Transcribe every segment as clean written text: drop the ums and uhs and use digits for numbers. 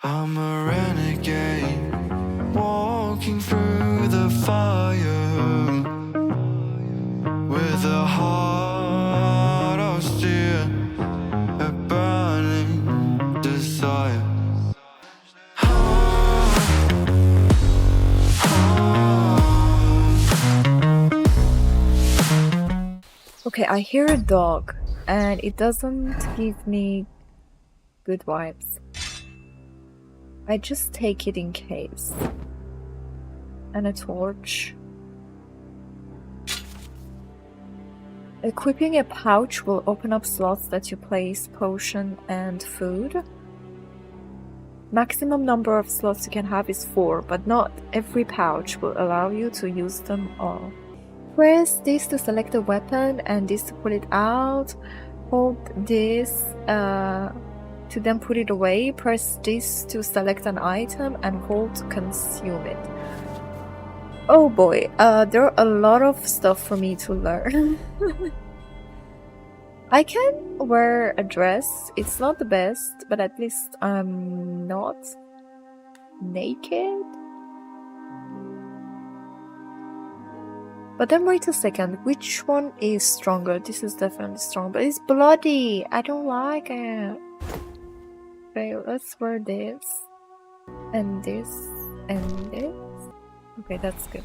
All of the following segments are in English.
I'm a renegade, walking through the fire, with a heart of steel, a burning desire. Okay, I hear a dog, and it doesn't give me good vibes. I just take it in case. And a torch. Equipping a pouch will open up slots that you place potion and food. Maximum number of slots you can have is 4, but not every pouch will allow you to use them all. Press this to select a weapon and this to pull it out. Hold this to then put it away. Press this to select an item and hold to consume it. Oh boy, there are a lot of stuff for me to learn. I can wear a dress. It's not the best, but at least I'm not naked. But then wait a second, which one is stronger? This is definitely strong, but it's bloody. I don't like it. Okay, let's wear this. And this. And this. Okay, that's good.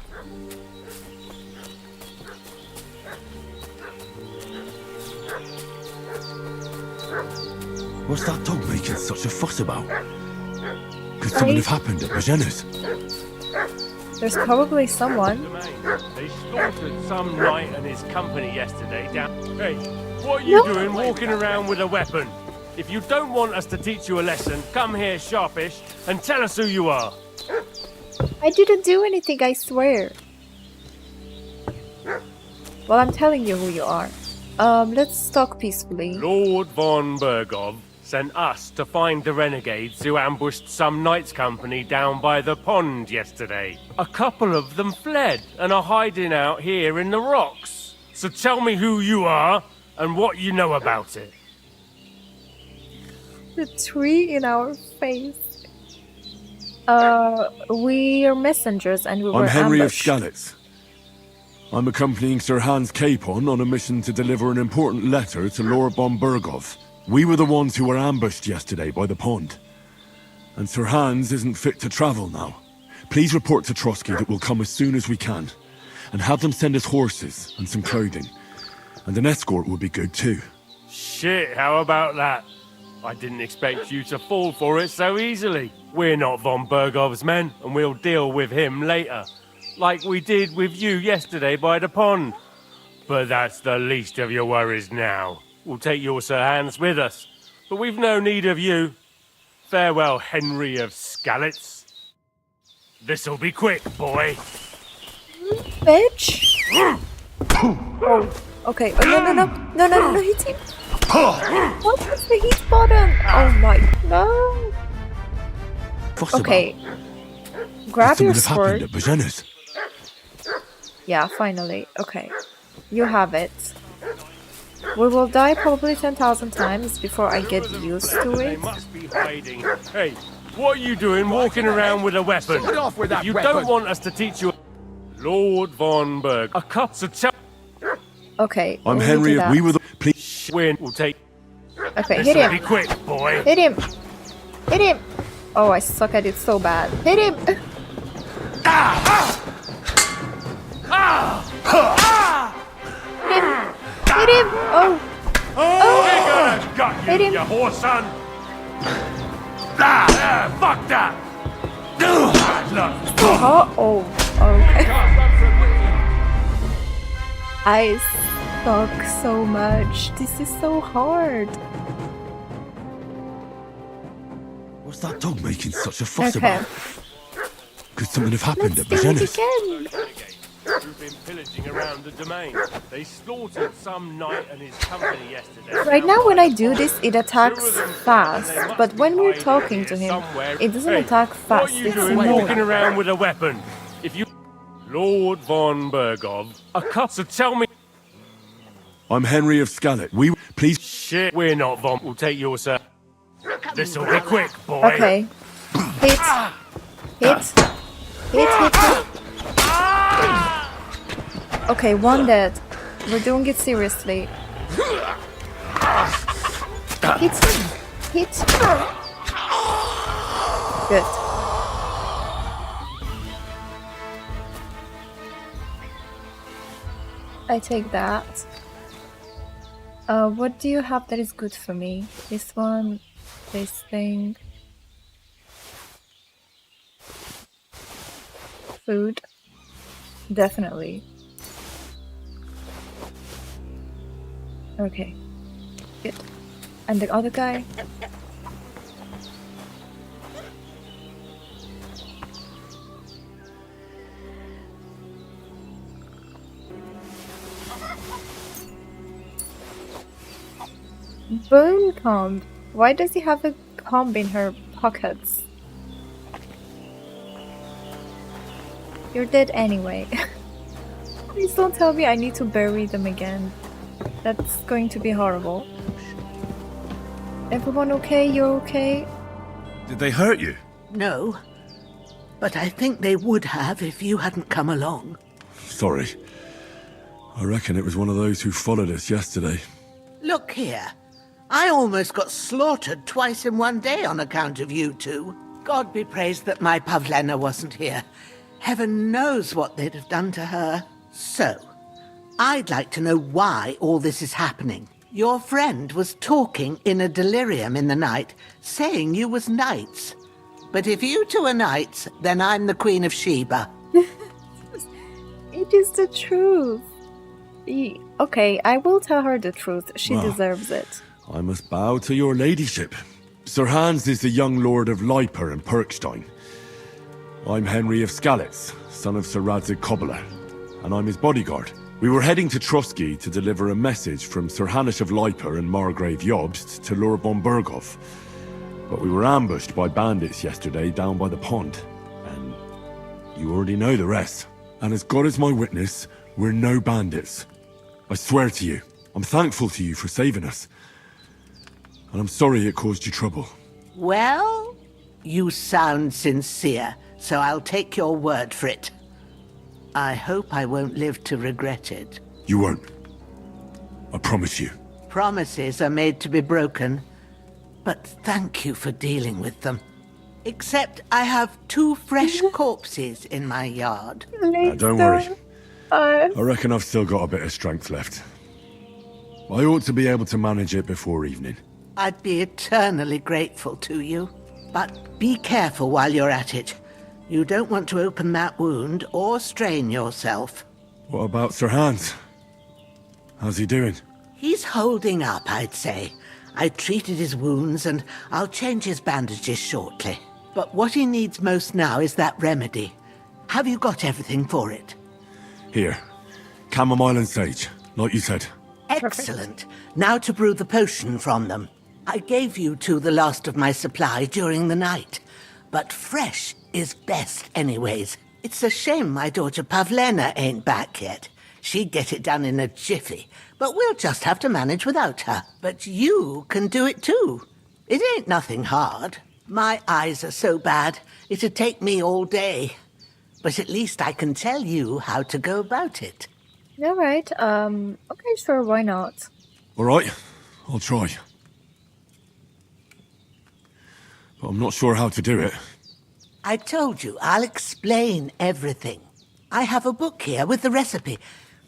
What's that dog making such a fuss about? Could something have happened at Magena's? There's probably someone. They slaughtered some knight and his company yesterday down. Hey, what are you doing walking around with a weapon? If you don't want us to teach you a lesson, come here sharpish and tell us who you are. I didn't do anything, I swear. Well, I'm telling you who you are. Let's talk peacefully. Lord von Bergov sent us to find the renegades who ambushed some knight's company down by the pond yesterday. A couple of them fled and are hiding out here in the rocks. So tell me who you are and what you know about it. The tree in our face. We are messengers and we were I'm Henry ambushed. of Skalitz. I'm accompanying Sir Hans Capon on a mission to deliver an important letter to Lord von Bergov. We were the ones who were ambushed yesterday by the pond. And Sir Hans isn't fit to travel now. Please report to Trotsky that we'll come as soon as we can. And have them send us horses and some clothing. And an escort would be good too. Shit, how about that? I didn't expect you to fall for it so easily. We're not von Bergov's men, and we'll deal with him later. Like we did with you yesterday by the pond. But that's the least of your worries now. We'll take your Sir Hans with us, but we've no need of you. Farewell, Henry of Skalitz. This'll be quick, boy. Bitch! Oh, okay. Oh, no, hit him. What was the hit button? Oh my, no. Fuss Okay. about? Grab Could your something have happened sword. at Magena's? Yeah, finally. Okay. You have it. We will die probably 10,000 times before I get used to They it. must be hiding. Hey, what are you doing walking around with a weapon? Get off with that If you weapon. don't want us to teach you... Lord von Berg. A cup to tell... Okay. I'm we'll Henry do of... that. We were the... Please... We'll take... Okay, hit This'll be him. quick, boy. Hit him. Hit him. Oh, I suck at it so bad. Hit him. Hit him. Oh. We're gonna gut Hit you, him. you whore son. Fuck that. Bad luck. Oh. Okay. I suck so much. This is so hard. What's that dog making such a fuss Okay. about? Could something have happened Let's at do it Magena's? again. Who've been pillaging around the domain. They slaughtered some knight and his company yesterday. Right now when I do this, it attacks fast. But when we're talking to him, it doesn't attack What fast. are you It's doing more. walking around with a weapon? If you... Lord von Bergov, a cup to tell me... I'm Henry of Skalitz. We... Please... Shit, we're not von... We'll take your sir. This'll be quick, boy. Okay. Hit. Hit. Hit. Okay, one dead. We're doing it seriously. Hit. Hit. Good. I take that. What do you have that is good for me? This one, this thing. Food. Definitely. Okay. Good. And the other guy? Bone comb. Why does he have a comb in her pockets? You're dead anyway. Please don't tell me I need to bury them again. That's going to be horrible. Everyone okay? You're okay? Did they hurt you? No, but I think they would have if you hadn't come along. Sorry. I reckon it was one of those who followed us yesterday. Look here. I almost got slaughtered twice in one day on account of you two. God be praised that my Pavlena wasn't here. Heaven knows what they'd have done to her. So, I'd like to know why all this is happening. Your friend was talking in a delirium in the night, saying you was knights. But if you two are knights, then I'm the Queen of Sheba. It is the truth. Okay, I will tell her the truth. She Well, deserves it. I must bow to your ladyship. Sir Hans is the young lord of Leiper and Perkstein. I'm Henry of Skalitz, son of Sir Radzig Cobbler, and I'm his bodyguard. We were heading to Trusky to deliver a message from Sir Hanish of Leiper and Margrave Jobst to Lord von Berghoff. But we were ambushed by bandits yesterday down by the pond, and you already know the rest. And as God is my witness, we're no bandits. I swear to you, I'm thankful to you for saving us. And I'm sorry it caused you trouble. Well, you sound sincere, so I'll take your word for it. I hope I won't live to regret it. You won't. I promise you. Promises are made to be broken, but thank you for dealing with them. Except I have 2 fresh corpses in my yard. Don't worry. I reckon I've still got a bit of strength left. I ought to be able to manage it before evening. I'd be eternally grateful to you. But be careful while you're at it. You don't want to open that wound or strain yourself. What about Sir Hans? How's he doing? He's holding up, I'd say. I treated his wounds and I'll change his bandages shortly. But what he needs most now is that remedy. Have you got everything for it? Here. Chamomile and sage, like you said. Excellent. Now to brew the potion from them. I gave you two the last of my supply during the night. But fresh is best anyways. It's a shame my daughter Pavlena ain't back yet. She'd get it done in a jiffy, but we'll just have to manage without her. But you can do it too. It ain't nothing hard. My eyes are so bad, it'd take me all day. But at least I can tell you how to go about it. Alright, okay, sure, why not? Alright, I'll try. But I'm not sure how to do it. I told you, I'll explain everything. I have a book here with the recipe,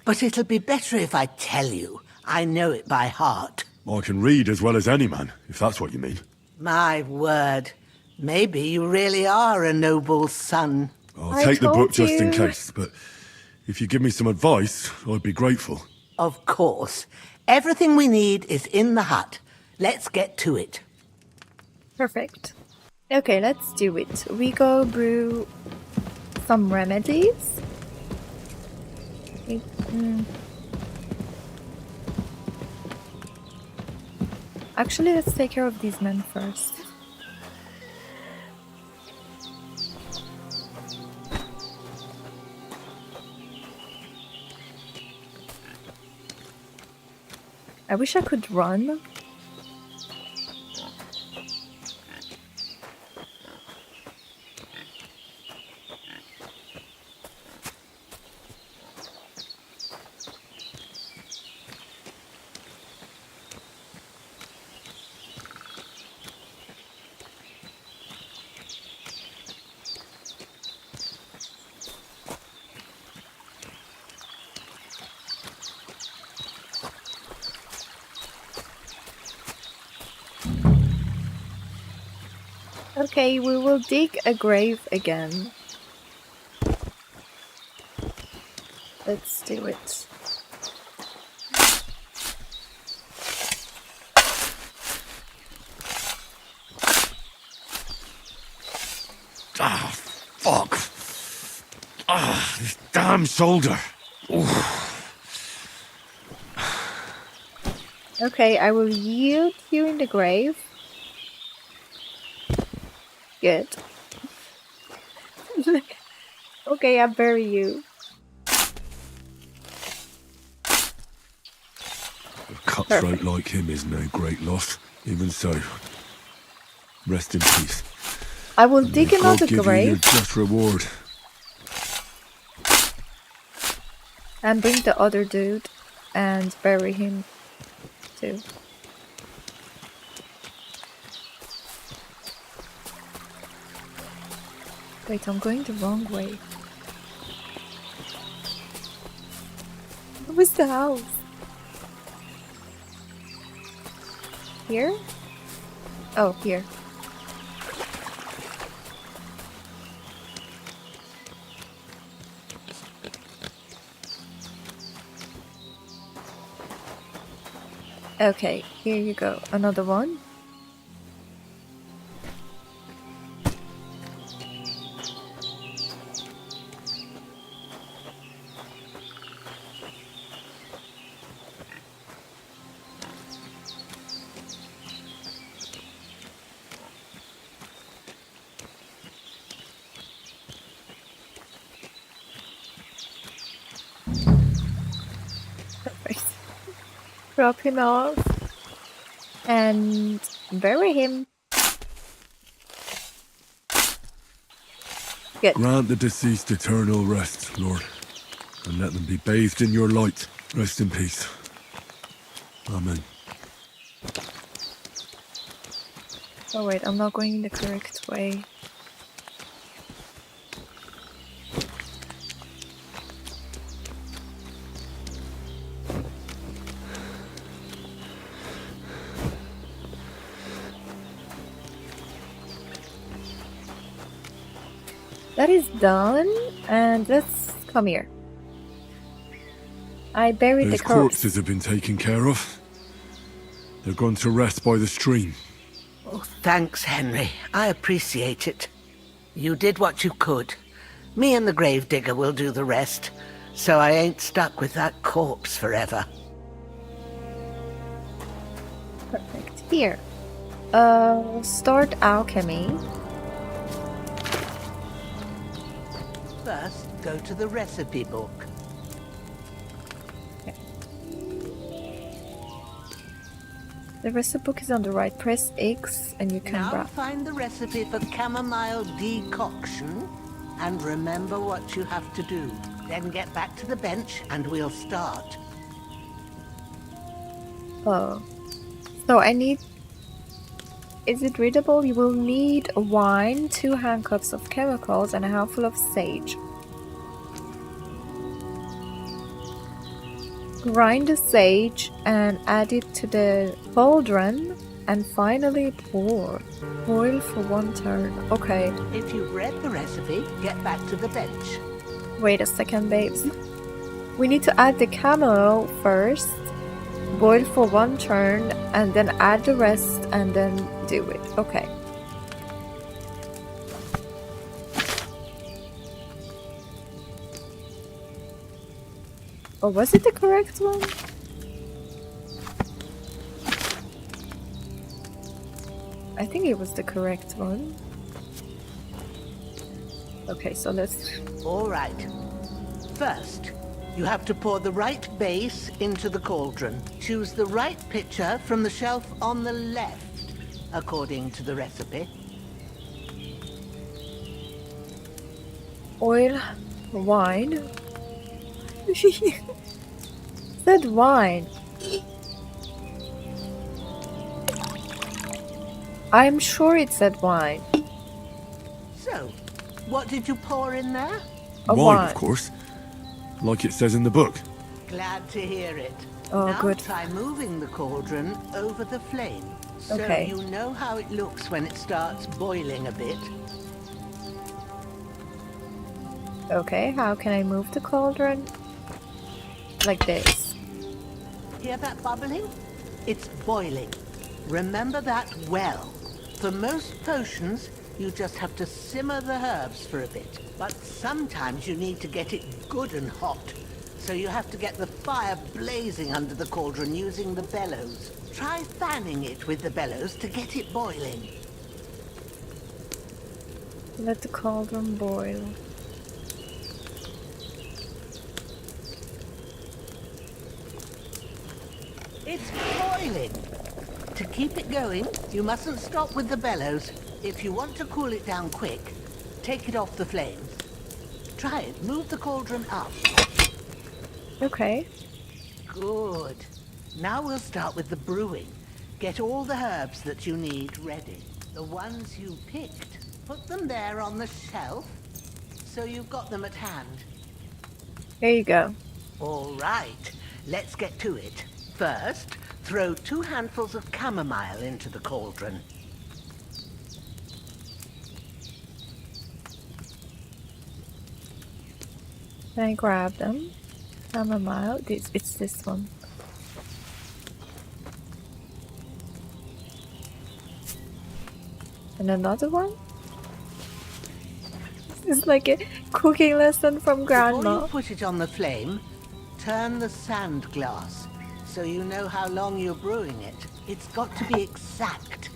but it'll be better if I tell you. I know it by heart. I can read as well as any man, if that's what you mean. My word. Maybe you really are a noble son. I'll take the book told just in you. case, but if you give me some advice, I'd be grateful. Of course. Everything we need is in the hut. Let's get to it. Perfect. Okay, let's do it. We go brew some remedies. Actually, let's take care of these men first. I wish I could run. Okay, we will dig a grave again. Let's do it. Ah, fuck. Ah, this damn shoulder. Okay, I will yield you in the grave. Good. Okay, I bury you. A cutthroat like him is no great loss. Even so, rest in peace. I will And dig may God another give you your grave just reward. and bring the other dude and bury him too. Wait, I'm going the wrong way. Where's the house? Here? Oh, here. Okay, here you go. Another one. Perfect. Drop him off and bury him. Good. Grant the deceased eternal rest, Lord, and let them be bathed in your light. Rest in peace. Amen. Oh wait, I'm not going in the correct way. That is done, and let's come here. I buried Those the corpse. corpses have been taken care of. They're gone to rest by the stream. Oh, thanks, Henry. I appreciate it. You did what you could. Me and the gravedigger will do the rest, so I ain't stuck with that corpse forever. Perfect. Here. Start alchemy. First, go to the recipe book. The recipe book is on the right. Press X and you can Now grab. find the recipe for chamomile decoction, and remember what you have to do. Then get back to the bench and we'll start. Oh. So I need... Is it readable? You will need wine, 2 handcuffs of chemicals, and a handful of sage. Grind the sage and add it to the cauldron, and finally pour. Boil for 1 turn. Okay. If you've read the recipe, get back to the bench. Wait a second, babes. We need to add the chamomile first, boil for 1 turn, and then add the rest, and then do it. Okay. Oh, was it the correct one? I think it was the correct one. Okay, so let's... All right. First, you have to pour the right base into the cauldron. Choose the right pitcher from the shelf on the left, according to the recipe. Oil, wine. Said wine. I'm sure it said wine. So, what did you pour in there? A Wine, wine. of course. Like it says in the book. Glad to hear it. Oh, now good. try moving the cauldron over the flame, so Okay. you know how it looks when it starts boiling a bit. Okay, how can I move the cauldron? Like this. Hear that bubbling? It's boiling. Remember that well. For most potions, you just have to simmer the herbs for a bit. But sometimes you need to get it good and hot. So you have to get the fire blazing under the cauldron using the bellows. Try fanning it with the bellows to get it boiling. Let the cauldron boil. It's boiling. To keep it going, you mustn't stop with the bellows. If you want to cool it down quick, take it off the flames. Try it. Move the cauldron up. Okay. Good. Now we'll start with the brewing. Get all the herbs that you need ready. The ones you picked, put them there on the shelf, so you've got them at hand. Here you go. All right, let's get to it. First, throw 2 handfuls of chamomile into the cauldron. Can I grab them? Chamomile. It's this one. And another one? This is like a cooking lesson from Before Grandma. you put it on the flame, turn the sand glass so you know how long you're brewing it. It's got to be exact.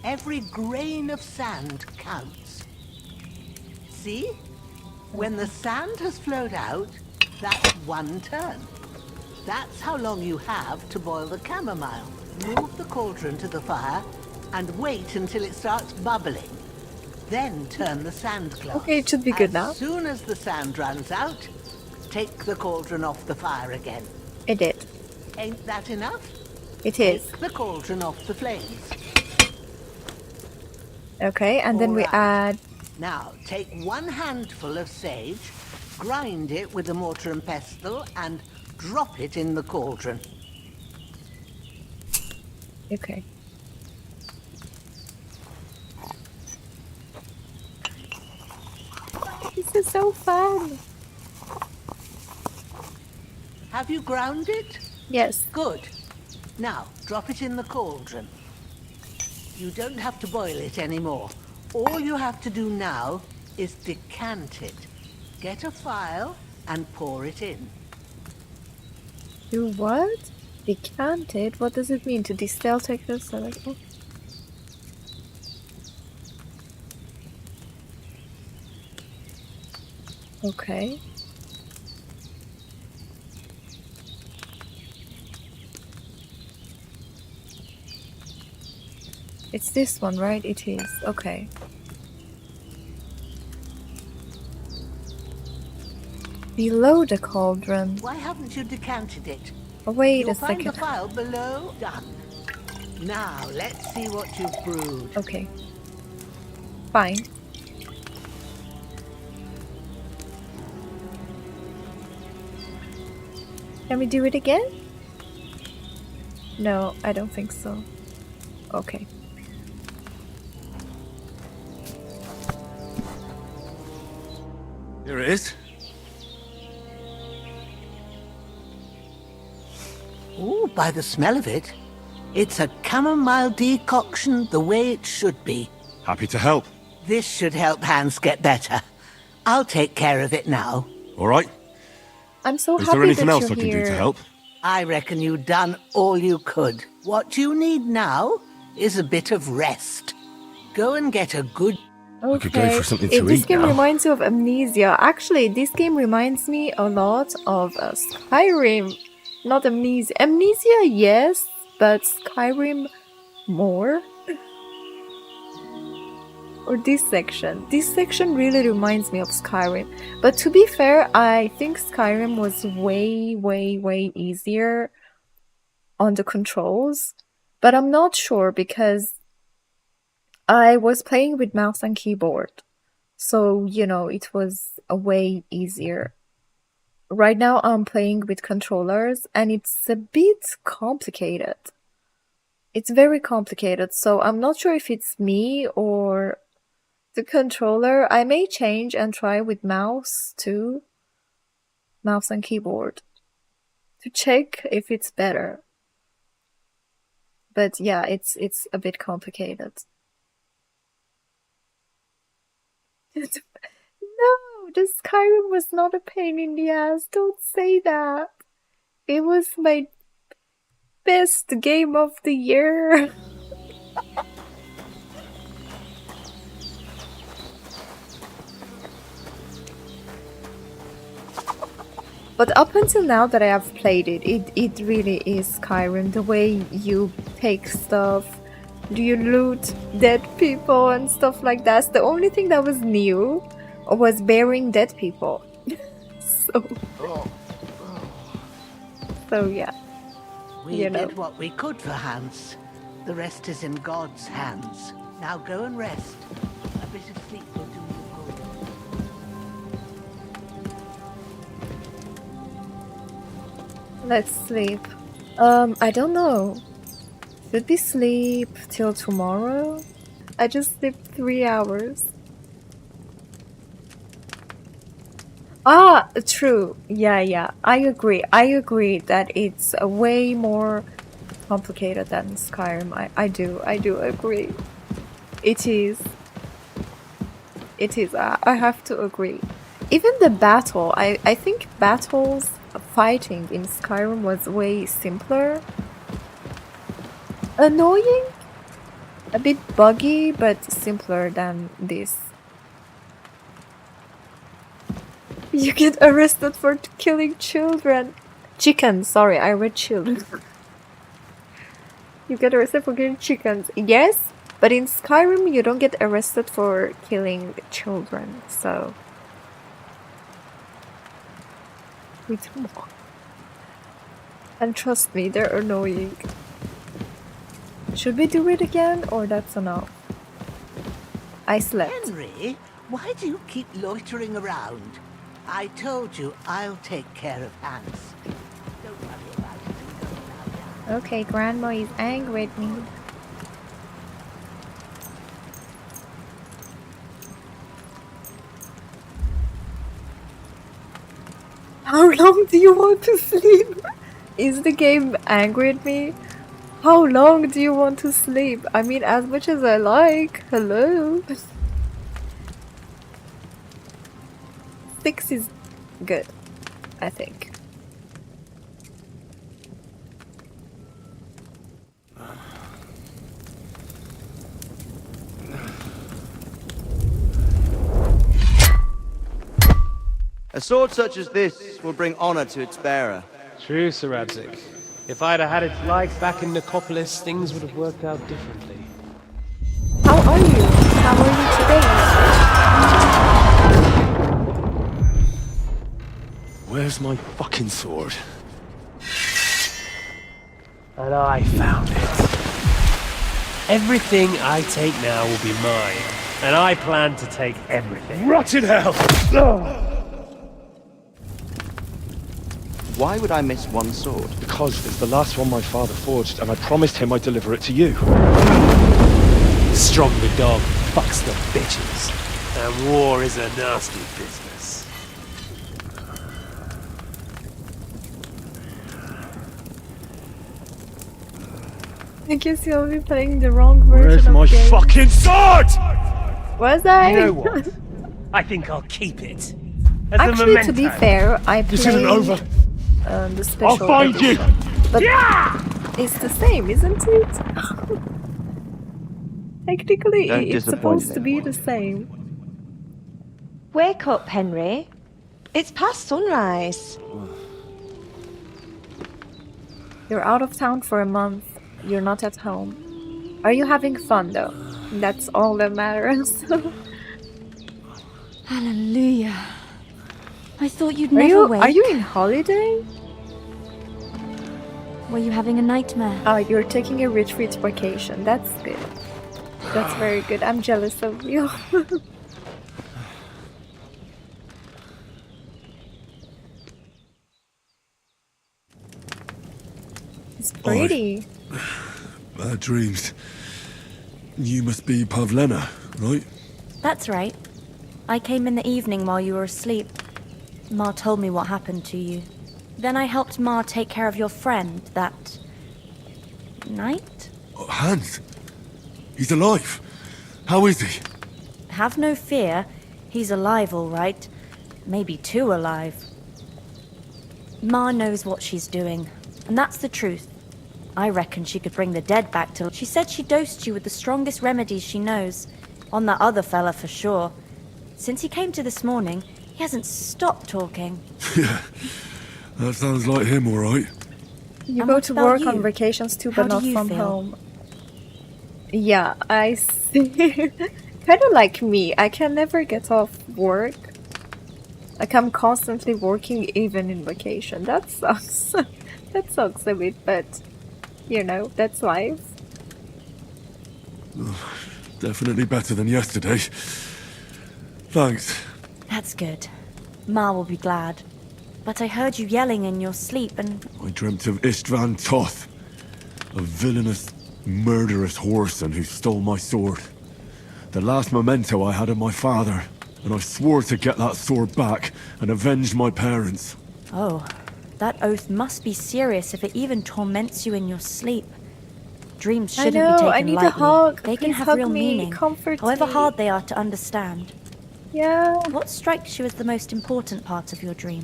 Every grain of sand counts. See? When the sand has flowed out, that's 1 turn. That's how long you have to boil the chamomile. Move the cauldron to the fire and wait until it starts bubbling. Then turn the sand glass. Okay, it should be good now. As soon as the sand runs out, take the cauldron off the fire again. It did. Ain't that enough? It is. Take the cauldron off the flames. Okay, and then we Alright. add... Now, take 1 handful of sage, grind it with a mortar and pestle, and drop it in the cauldron. Okay. This is so fun. Have you ground it? Yes. Good. Now, drop it in the cauldron. You don't have to boil it anymore. All you have to do now is decant it. Get a phial and pour it in. Do what? Decant it? What does it mean? To distill, take this? Okay. It's this one, right? It is. Okay. Below the cauldron. Why haven't you decanted it? Oh, wait You'll a find second. the phial below. Done. Now, let's see what you've brewed. Okay. Fine. Can we do it again? No, I don't think so. Okay. Here it is. Ooh, by the smell of it, it's a chamomile decoction the way it should be. Happy to help. This should help Hans get better. I'll take care of it now. All right. I'm so Is happy there anything that else you're I can here. do to help? I reckon you've done all you could. What you need now is a bit of rest. Go and get a good... I could go for something to This eat game now. reminds you of Amnesia. Actually, this game reminds me a lot of Skyrim. Not Amnesia. Amnesia, yes, but Skyrim more. Or this section. This section really reminds me of Skyrim. But to be fair, I think Skyrim was way, way, way easier on the controls. But I'm not sure because I was playing with mouse and keyboard. So, you know, it was a way easier. right now I'm playing with controllers and it's a bit complicated. It's very complicated, so I'm not sure if it's me or the controller. I may change and try with mouse too. Mouse and keyboard. To check if it's better. But yeah, it's a bit complicated. No, the Skyrim was not a pain in the ass. Don't say that. It was my best game of the year. But up until now that I have played it, it really is Skyrim. The way you take stuff, you loot dead people and stuff like that. The only thing that was new was burying dead people. So yeah. We You know. did what we could for Hans. The rest is in God's hands. Now go and rest. A bit of sleep will do you good. Let's sleep. I don't know. Should we sleep till tomorrow? I just slept 3 hours. Ah, true. Yeah. I agree that it's way more complicated than Skyrim. I do agree. It is. I have to agree. Even the battle, I think battles fighting in Skyrim was way simpler. Annoying? A bit buggy, but simpler than this. You get arrested for killing children. Chickens, sorry, I read children. You get arrested for killing chickens. Yes, but in Skyrim you don't get arrested for killing children, so... We do. And trust me, they're annoying. Should we do it again, or that's enough? I slept. Henry, why do you keep loitering around? I told you I'll take care of Hans. Don't worry about it. Go now, Dad. Okay, Grandma is angry at me. How long do you want to sleep? Is the game angry at me? How long do you want to sleep? I mean, as much as I like. Hello? 6 is good, I think. A sword such as this will bring honor to its bearer. True, Sir Abzik. If I'd have had its like back in Nicopolis, things would have worked out differently. How are you? How are you today? Where's my fucking sword? And I found it. Everything I take now will be mine, and I plan to take everything. Rot in hell! Why would I miss one sword? Because it's the last one my father forged, and I promised him I'd deliver it to you. Strong the dog fucks the bitches, and war is a nasty business. I guess you'll be playing the wrong version Where's of my game. fucking sword? Was I? You know what? I think I'll keep it. As a Actually, memento. to be fair, I played This isn't over. The special I'll find you! edition. But it's the same, isn't it? Technically, Don't it's disappoint supposed to me. be the same. Wake up, Henry. It's past sunrise. You're out of town for a month. You're not at home. Are you having fun though? That's all that matters. Hallelujah. I thought you'd Are never you wake. are you in holiday? Were you having a nightmare? Oh, you're taking a retreat vacation. That's good. That's very good. I'm jealous of you. It's pretty. Bad dreams. You must be Pavlena, right? That's right. I came in the evening while you were asleep. Ma told me what happened to you. Then I helped Ma take care of your friend that night? Oh, Hans! He's alive! How is he? Have no fear. He's alive, all right. Maybe too alive. Ma knows what she's doing, and that's the truth. I reckon she could bring the dead back to... She said she dosed you with the strongest remedies she knows. On that other fella for sure. Since he came to this morning, he hasn't stopped talking. Yeah, that sounds like him, all right. You And go what to about work you? on vacations too, How but do not you from feel? home. Yeah, I see. Kind of like me. I can never get off work. Like, I'm constantly working even in vacation. That sucks. That sucks a bit, but you know, that's life. Definitely better than yesterday. Thanks. That's good. Ma will be glad. But I heard you yelling in your sleep and... I dreamt of Istvan Toth, a villainous, murderous whoreson who stole my sword. The last memento I had of my father, and I swore to get that sword back and avenge my parents. Oh, that oath must be serious if it even torments you in your sleep. Dreams I shouldn't know, be taken I need lightly. a hug. They can Please have hug real me, meaning, comfort however me. hard they are to understand. Yeah. What strikes you as the most important part of your dream?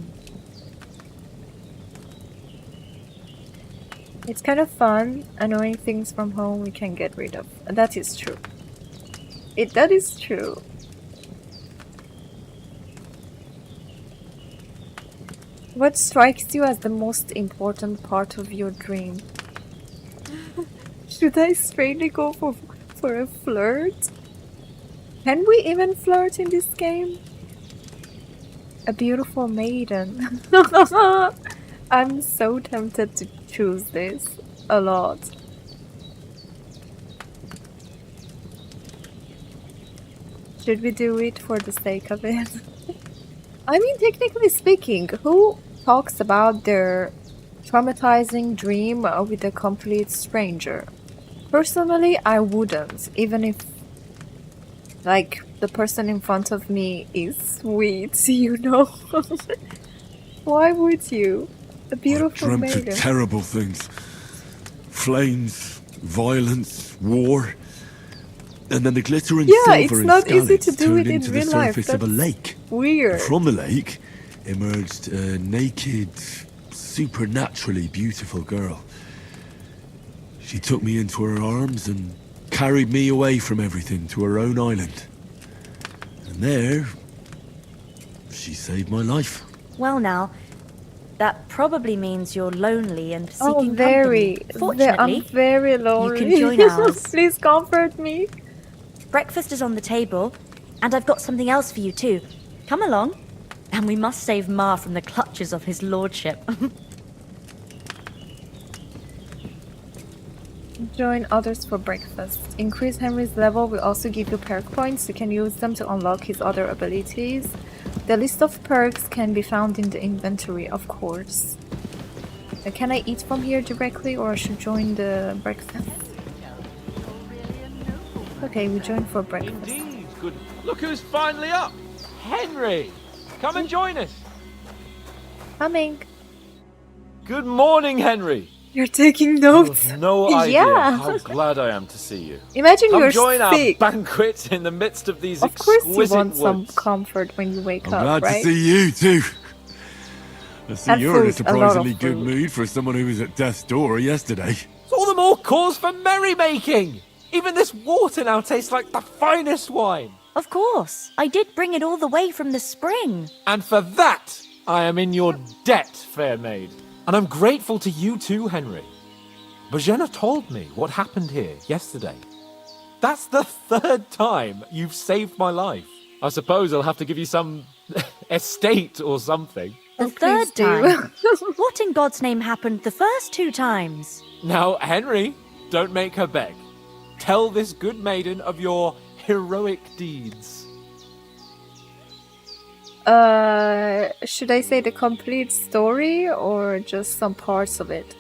It's kind of fun. Annoying things from home we can get rid of. That is true. That is true. What strikes you as the most important part of your dream? Should I straightly go for a flirt? Can we even flirt in this game? A beautiful maiden. I'm so tempted to choose this a lot. Should we do it for the sake of it? I mean, technically speaking, who talks about their traumatizing dream with a complete stranger? Personally, I wouldn't, even if, like, the person in front of me is sweet, you know? Why would you? A I beautiful dreamt maiden. of terrible things. Flames, violence, war. And then the glittering Yeah, silver it's and not easy scallops to do turned it in into the real life. surface of a That's lake. weird. And from the lake emerged a naked, supernaturally beautiful girl. She took me into her arms and carried me away from everything to her own island. And there, she saved my life. Well now, that probably means you're lonely and Oh, seeking very. company. Fortunately, I'm very lonely. can join ours. Please comfort me. breakfast is on the table, and I've got something else for you too. Come along, and we must save Ma from the clutches of his lordship. Join others for breakfast. Increase Henry's level will also give you perk points. You can use them to unlock his other abilities. The list of perks can be found in the inventory, of course. Can I eat from here directly, or I should join the breakfast? Okay, we join for breakfast. Indeed, good. Look who's finally up! Henry! Come and join us! Coming. Good morning, Henry! You're taking You notes. have no idea Yeah. how glad I am to see you. Imagine Come you're join sick. our banquet in the midst of these Of course you exquisite want some woods. comfort when you wake I'm up, glad right? to see you too. I see And you're in a food, a lot of surprisingly good food. mood for someone who was at death's door yesterday. It's all the more cause for merrymaking! Even this water now tastes like the finest wine! Of course, I did bring it all the way from the spring. And for that, I am in your debt, fair maid. And I'm grateful to you too, Henry. Bojena told me what happened here yesterday. That's the third time you've saved my life. I suppose I'll have to give you some estate or something. The Oh, please third do. time. What in God's name happened the first 2 times? Now, Henry, don't make her beg. Tell this good maiden of your heroic deeds. Should I say the complete story or just some parts of it?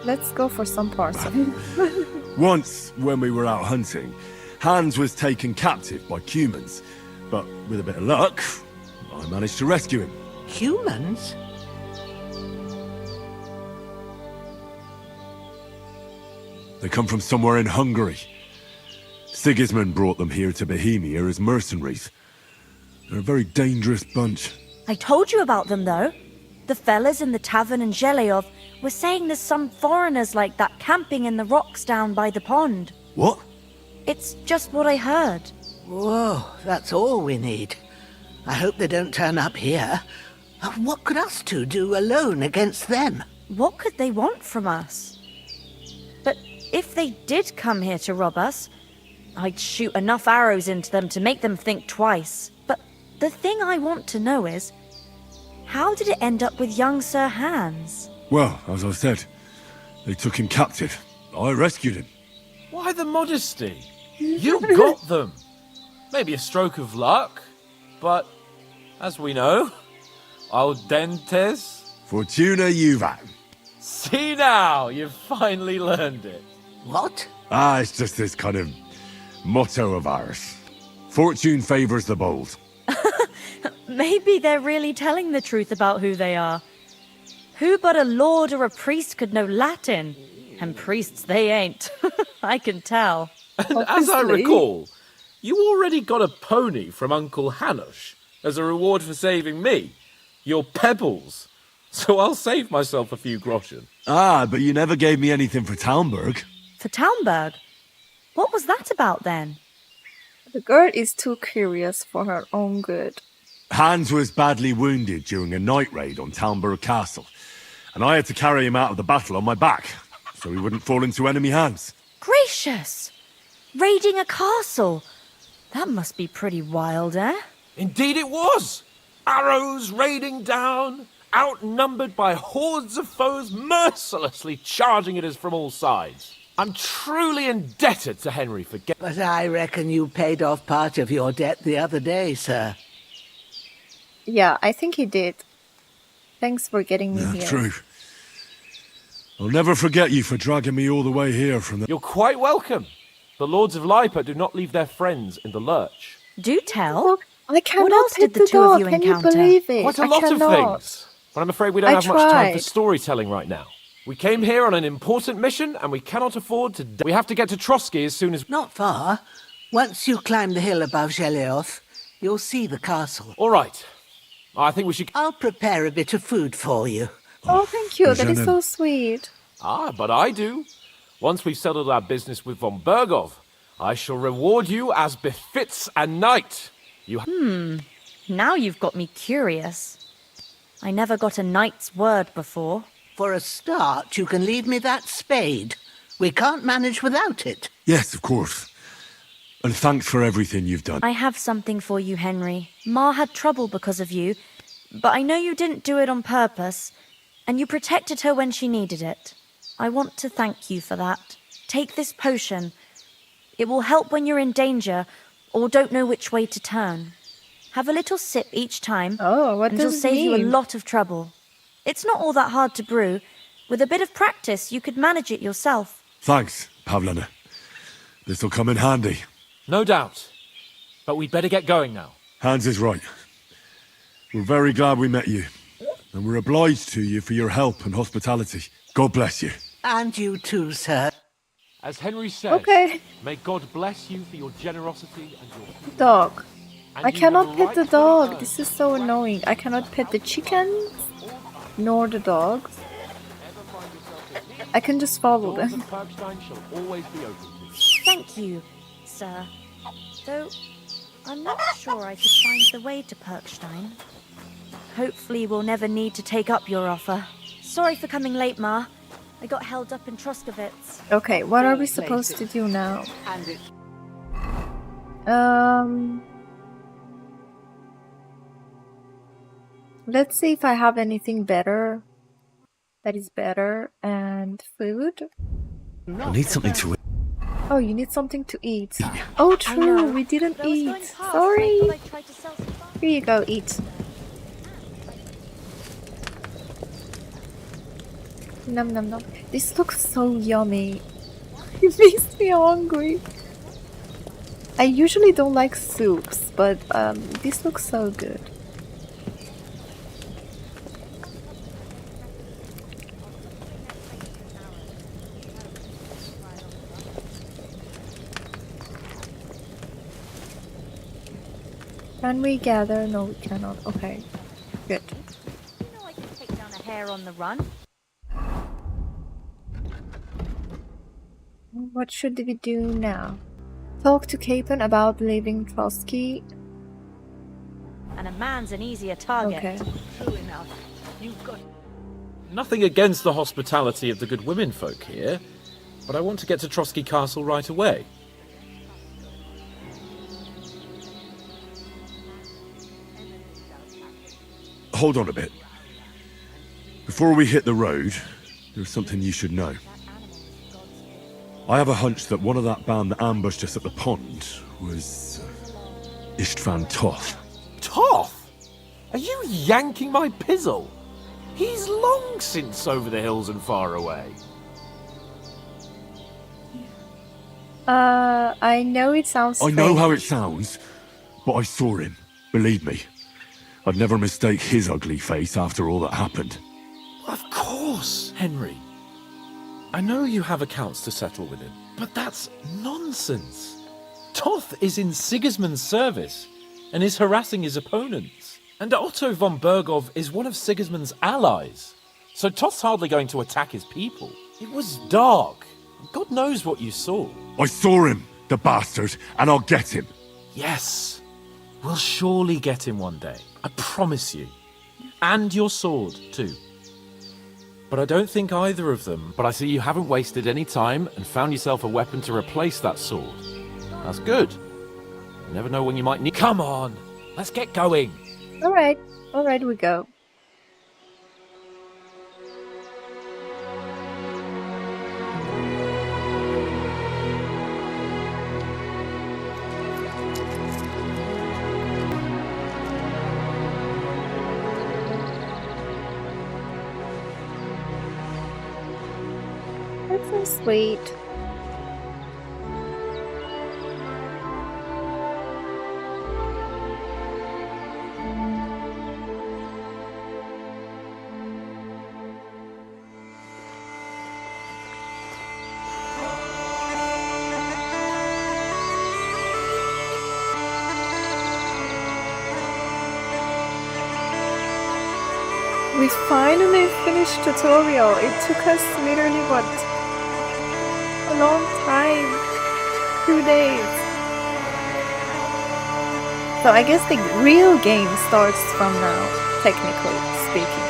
Let's go for some parcel. Once, when we were out hunting, Hans was taken captive by humans. But with a bit of luck, I managed to rescue him. Humans? They come from somewhere in Hungary. Sigismund brought them here to Bohemia as mercenaries. They're a very dangerous bunch. I told you about them, though. The fellas in the tavern in Zheleov were saying there's some foreigners like that camping in the rocks down by the pond. What? It's just what I heard. Whoa, that's all we need. I hope they don't turn up here. What could us two do alone against them? What could they want from us? But if they did come here to rob us, I'd shoot enough arrows into them to make them think twice. But the thing I want to know is, how did it end up with young Sir Hans? Well, as I said, they took him captive. I rescued him. Why the modesty? You got them. Maybe a stroke of luck, but as we know, audentes. Fortuna juvat. See now, you've finally learned it. What? It's just this kind of motto of ours. Fortune favors the bold. Maybe they're really telling the truth about who they are. Who but a lord or a priest could know Latin? And priests they ain't. I can tell. And as I recall, you already got a pony from Uncle Hanush as a reward for saving me. Your pebbles. So I'll save myself a few groschen. But you never gave me anything for Talmberg. For Talmberg? What was that about then? The girl is too curious for her own good. Hans was badly wounded during a night raid on Talmberg Castle, and I had to carry him out of the battle on my back, so he wouldn't fall into enemy hands. Gracious! Raiding a castle? That must be pretty wild, eh? Indeed it was! Arrows raining down, outnumbered by hordes of foes mercilessly charging at us from all sides. I'm truly indebted to Henry for getting... But I reckon you paid off part of your debt the other day, sir. Yeah, I think he did. Thanks for getting me here. True. I'll never forget you for dragging me all the way here from the... You're quite welcome. The Lords of Lipa do not leave their friends in the lurch. Do tell. Look, I cannot else pet did the the two of dog. you Can you encounter? believe it? Quite a I lot cannot. of things. But I'm afraid we don't I have much time for tried. storytelling right now. We came here on an important mission, and we cannot afford to... We have to get to Trotsky as soon as... Not far. Once you climb the hill above Zheleov, you'll see the castle. All right. I think we should... I'll prepare a bit of food for you. Oh, thank you. That is Jenna. so sweet. But I do. Once we've settled our business with von Bergov, I shall reward you as befits a knight. Now you've got me curious. I never got a knight's word before. For a start, you can leave me that spade. We can't manage without it. Yes, of course. And thanks for everything you've done. I have something for you, Henry. Ma had trouble because of you, but I know you didn't do it on purpose, and you protected her when she needed it. I want to thank you for that. Take this potion. It will help when you're in danger or don't know which way to turn. Have a little sip each time, Oh, what and it'll does it save you a mean? lot of trouble. It's not all that hard to brew. With a bit of practice, you could manage it yourself. Thanks, Pavlana. This'll come in handy. No doubt. But we'd better get going now. Hans is right. We're very glad we met you. And we're obliged to you for your help and hospitality. God bless you. And you too, sir. As Henry says, Okay. may God bless you for your generosity and your... Dog. And I you cannot have a pet the right to dog. return. This is so annoying. I cannot pet the chickens, nor the dogs. I can just follow Doors them. of Bergstein shall always be open to you. Thank you, sir. Though, I'm not sure I could find the way to Perkstein. Hopefully we'll never need to take up your offer. Sorry for coming late, Ma. I got held up in Troskowitz. Okay, what are we supposed to do now? And it... Let's see if I have anything better. That is better. And food. I need something to eat. Oh, you need something to eat. Oh, I true. know. We didn't I was going eat. past, and I Sorry. thought I'd try to sell some fun. Here you go. Eat. Nom nom nom. This looks so yummy. It makes me hungry. I usually don't like soups, but this looks so good. Can we gather? No, we cannot. Okay, good. You know I can take down a hare on the run. What should we do now? Talk to Capon about leaving Trotsky. And a man's an easier target. Okay. True enough. You've got... Nothing against the hospitality of the good women folk here, but I want to get to Trotsky Castle right away. Hold on a bit. Before we hit the road, there's something you should know. I have a hunch that one of that band that ambushed us at the pond was Istvan Toth. Toth? Are you yanking my pizzle? He's long since over the hills and far away. I know it sounds I know how it strange. sounds, but I saw him. Believe me. I'd never mistake his ugly face after all that happened. Of course, Henry. I know you have accounts to settle with him, but that's nonsense. Toth is in Sigismund's service and is harassing his opponents. And Otto von Bergov is one of Sigismund's allies. So Toth's hardly going to attack his people. It was dark. God knows what you saw. I saw him, the bastard, and I'll get him. Yes, we'll surely get him one day. I promise you. And your sword, too. But I don't think either of them. But I see you haven't wasted any time and found yourself a weapon to replace that sword. That's good. You never know when you might need... Come on, let's get going. Alright, we go. That's so sweet. We finally finished tutorial. It took us literally what? A long time. 2 days. So I guess the real game starts from now, technically speaking.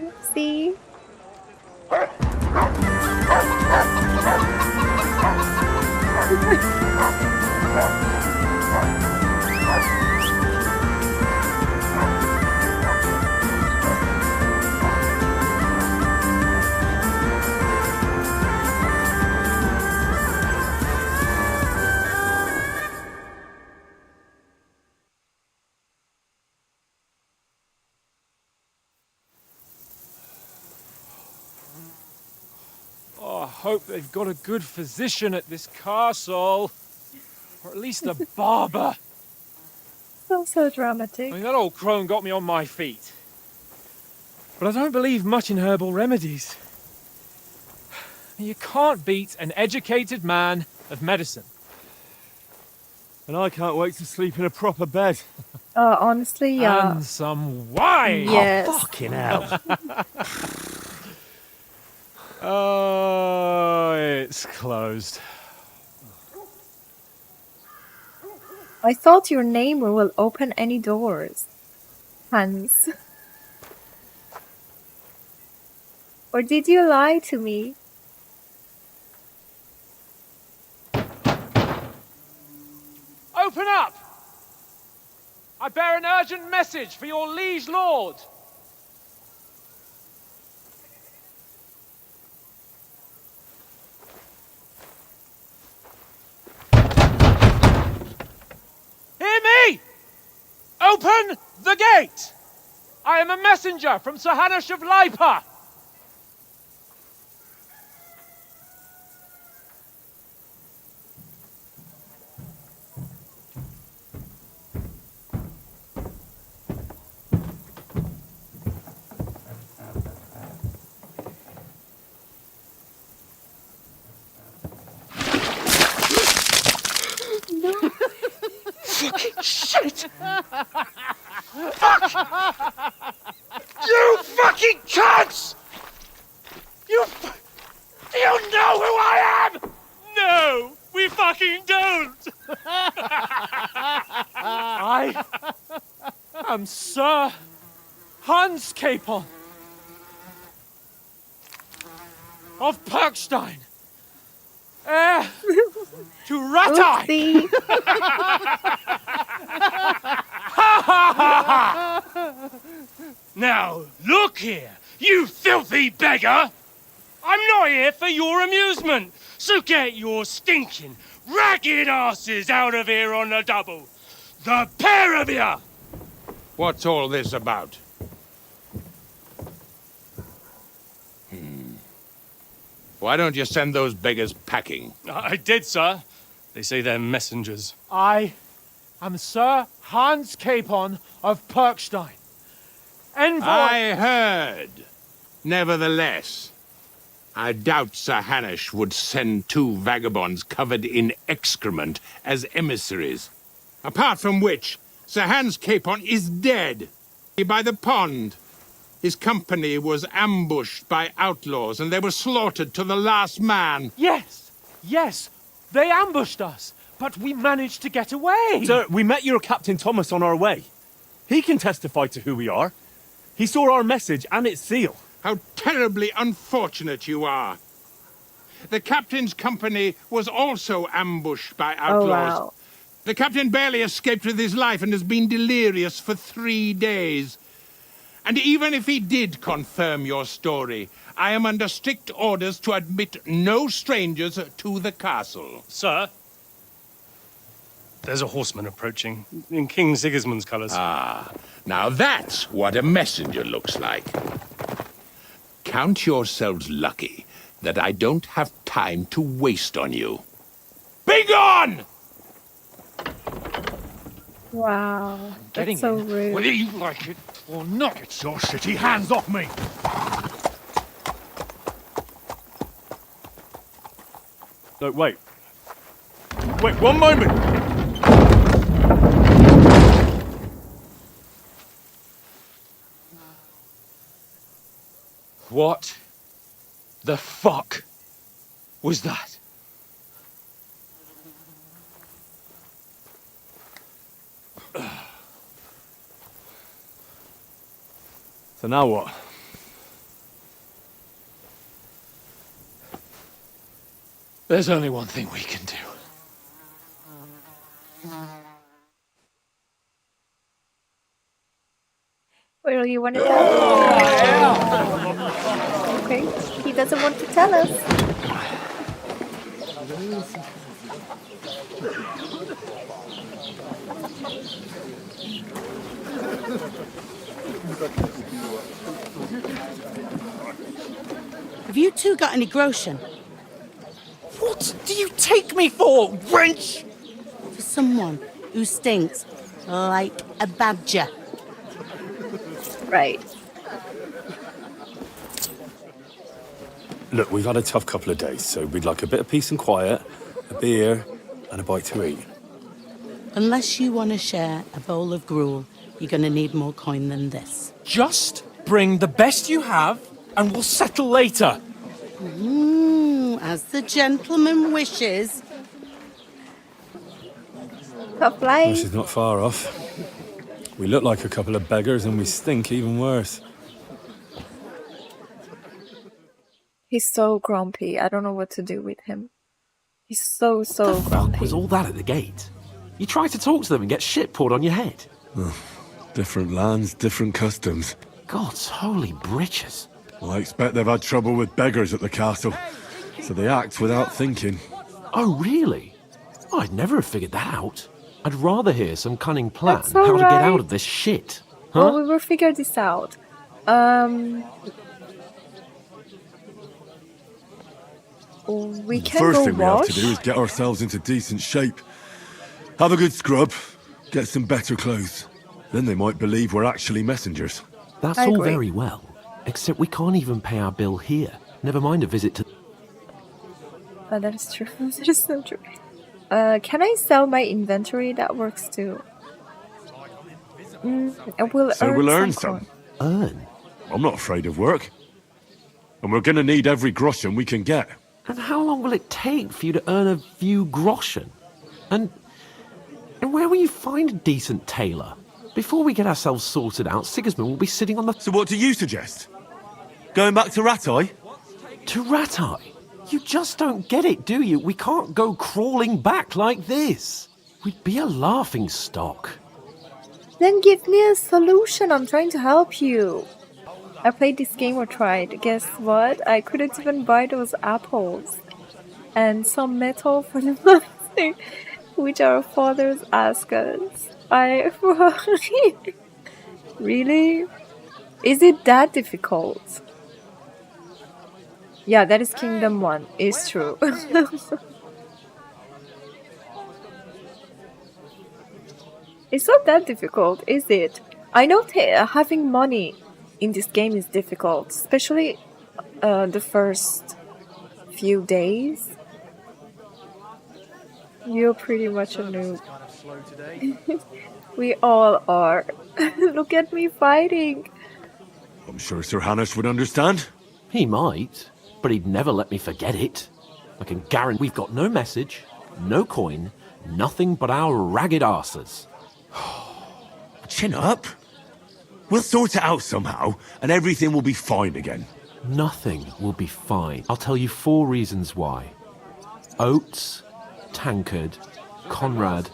Oopsie. Oh, I hope they've got a good physician at this castle. Or at least a barber. So dramatic. I mean, that old crone got me on my feet. But I don't believe much in herbal remedies. You can't beat an educated man of medicine. And I can't wait to sleep in a proper bed. Honestly, yeah. And some wine! Yes. Fucking hell. Oh, it's closed. I thought your name will open any doors, Hans. Or did you lie to me? Open up! I bear an urgent message for your liege lord. Hear me! Open the gate! I am a messenger from Sir Hanush of Lipa. Shit! Fuck! You fucking cunts! Do you know who I am? No, we fucking don't! I am Sir Hans Capon of Perkstein, heir to Ratai! Oopsie. Now, look here, you filthy beggar! I'm not here for your amusement, so get your stinking, ragged asses out of here on the double. The pair of you! What's all this about? Why don't you send those beggars packing? I did, sir. They say they're messengers. I am Sir Hans Capon of Perkstein, envoy. I heard. Nevertheless, I doubt Sir Hanush would send two vagabonds covered in excrement as emissaries. Apart from which, Sir Hans Capon is dead by the pond. His company was ambushed by outlaws and they were slaughtered to the last man. Yes, they ambushed us, but we managed to get away. Sir, we met your Captain Thomas on our way. He can testify to who we are. He saw our message and its seal. How terribly unfortunate you are. The captain's company was also ambushed by outlaws. Oh, wow. The captain barely escaped with his life and has been delirious for 3 days. And even if he did confirm your story, I am under strict orders to admit no strangers to the castle. Sir, there's a horseman approaching in King Sigismund's colours. Ah, now that's what a messenger looks like. Count yourselves lucky that I don't have time to waste on you. Be gone! Wow. That's so rude. Whether you like it or not. Get your shitty hands off me! No, wait. Wait, one moment! What the fuck was that? So now what? There's only one thing we can do. Well, you want to tell us? Okay, he doesn't want to tell us. Have you two got any groschen? What do you take me for, wench? For someone who stinks like a badger. Right. Look, we've had a tough couple of days, so we'd like a bit of peace and quiet, a beer, and a bite to eat. Unless you want to share a bowl of gruel, you're going to need more coin than this. Just bring the best you have, and we'll settle later. As the gentleman wishes. Stop lying. Well, she's not far off. We look like a couple of beggars, and we stink even worse. He's so grumpy. I don't know what to do with him. He's so What the fuck grumpy. was all that at the gate? You try to talk to them and get shit poured on your head. Different lands, different customs. God's holy britches. Well, I expect they've had trouble with beggars at the castle, so they act without thinking. Oh, really? Oh, I'd never have figured that out. I'd rather hear some cunning plan That's how to get alright. out of this shit. Huh? Well, we will figure this out. We The can first go thing we have wash. to do is get ourselves into decent shape. Have a good scrub, get some better clothes. Then they might believe we're actually messengers. That's I all agree. very well, except we can't even pay our bill here. Never mind a visit to... Oh, that is true. That is so true. Can I sell my inventory? That works too. We'll So we'll earn some. some. coin. Earn? I'm not afraid of work. And we're gonna need every groschen we can get. And how long will it take for you to earn a few groschen? And where will you find a decent tailor? Before we get ourselves sorted out, Sigismund will be sitting on the... So what do you suggest? Going back to Ratai? To Ratai? You just don't get it, do you? We can't go crawling back like this. We'd be a laughing stock. Then give me a solution. I'm trying to help you. I played this game or tried. Guess what? I couldn't even buy those apples. And some metal for the nothing, which our fathers ask us. Really? Is it that difficult? Yeah, that is Kingdom 1. It's true. It's not that difficult, is it? I know having money in this game is difficult, especially the first few days. You're pretty much a noob. We all are. Look at me fighting. I'm sure Sir Hanush would understand. He might, but he'd never let me forget it. I can guarantee we've got no message, no coin, nothing but our ragged arses. Chin up. We'll sort it out somehow, and everything will be fine again. Nothing will be fine. I'll tell you 4 reasons why. Oates, Tankard, Conrad,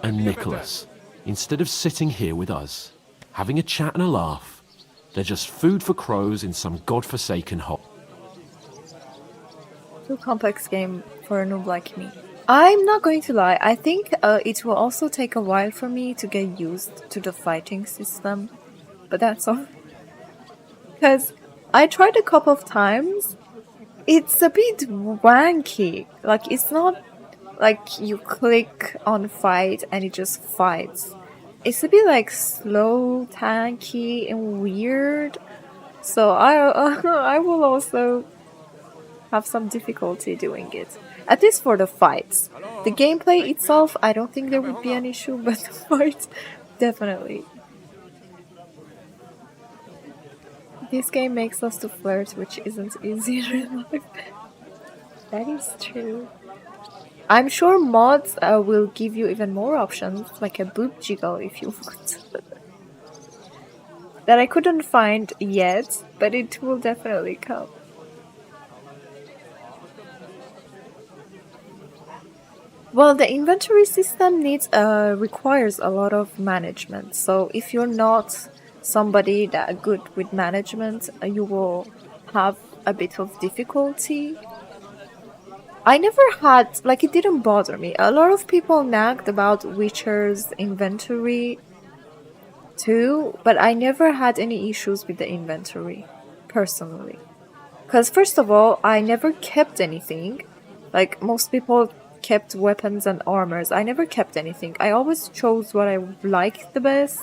and Nicholas, instead of sitting here with us, having a chat and a laugh, they're just food for crows in some godforsaken hole. Too complex game for a noob like me. I'm not going to lie, I think it will also take a while for me to get used to the fighting system. But that's all. Because I tried a couple of times. It's a bit wanky. Like, it's not like you click on fight and it just fights. It's a bit like slow, tanky, and weird. So I will also have some difficulty doing it. At least for the fights. The gameplay itself, I don't think there would be an issue, but the fights, definitely. This game makes us to flirt, which isn't easy in real life. That is true. I'm sure mods will give you even more options, like a boob jiggle if you want. That I couldn't find yet, but it will definitely come. Well, the inventory system requires a lot of management. So if you're not somebody that good with management, you will have a bit of difficulty. I never had, like, it didn't bother me. A lot of people nagged about Witcher's inventory too, but I never had any issues with the inventory, personally. Because, first of all, I never kept anything. Like, most people kept weapons and armors. I never kept anything. I always chose what I liked the best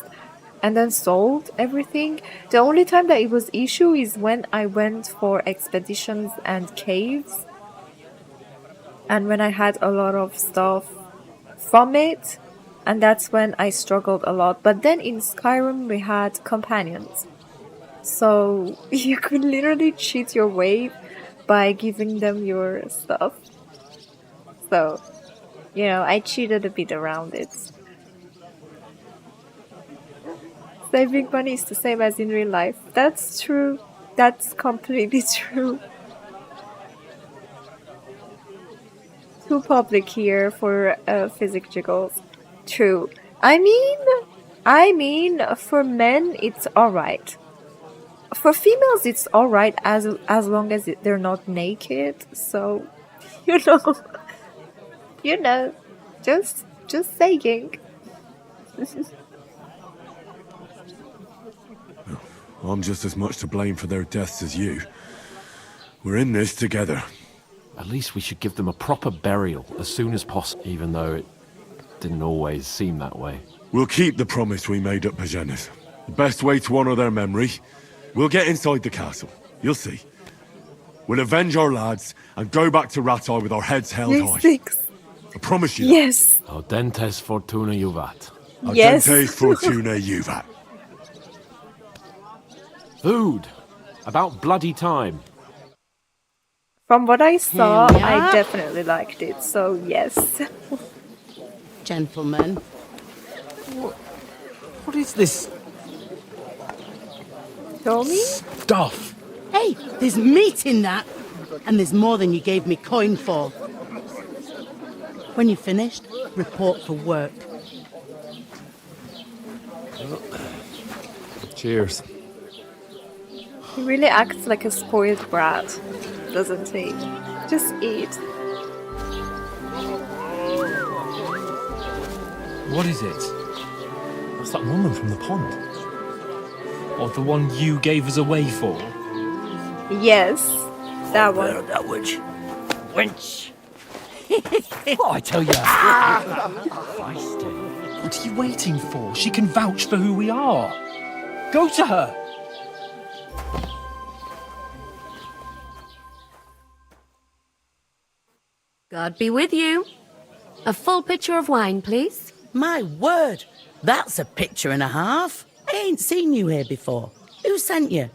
and then sold everything. The only time that it was issue is when I went for expeditions and caves. And when I had a lot of stuff from it, and that's when I struggled a lot. But then in Skyrim we had companions, so you could literally cheat your way by giving them your stuff. So, you know, I cheated a bit around it. Saving money is the same as in real life. That's true. That's completely true. Too public here for physic jiggles. True. I mean, for men it's alright. For females it's alright as long as they're not naked. So, you know, just saying. I'm just as much to blame for their deaths as you. We're in this together. At least we should give them a proper burial as soon as possible, even though it didn't always seem that way. We'll keep the promise we made at Bajenis. The best way to honor their memory. We'll get inside the castle. You'll see. We'll avenge our lads and go back to Ratai with our heads held high. Six. I promise you Yes. Audentes fortuna juvat. that. Yes. Audentes fortuna juvat. Food. About bloody time. From what I saw, Yeah. I definitely liked it. So yes. Gentlemen. What is this Show me? stuff? Hey, there's meat in that. And there's more than you gave me coin for. When you're finished, report for work. Cheers. He really acts like a spoiled brat, doesn't he? Just eat. What is it? What's that woman from the pond? Or the one you gave us away for? Yes, that one. That witch. Wench! What I tell you? What are you waiting for? She can vouch for who we are. Go to her. God be with you. A full pitcher of wine, please. My word, that's a picture and a half. I ain't seen you here before. Who sent you?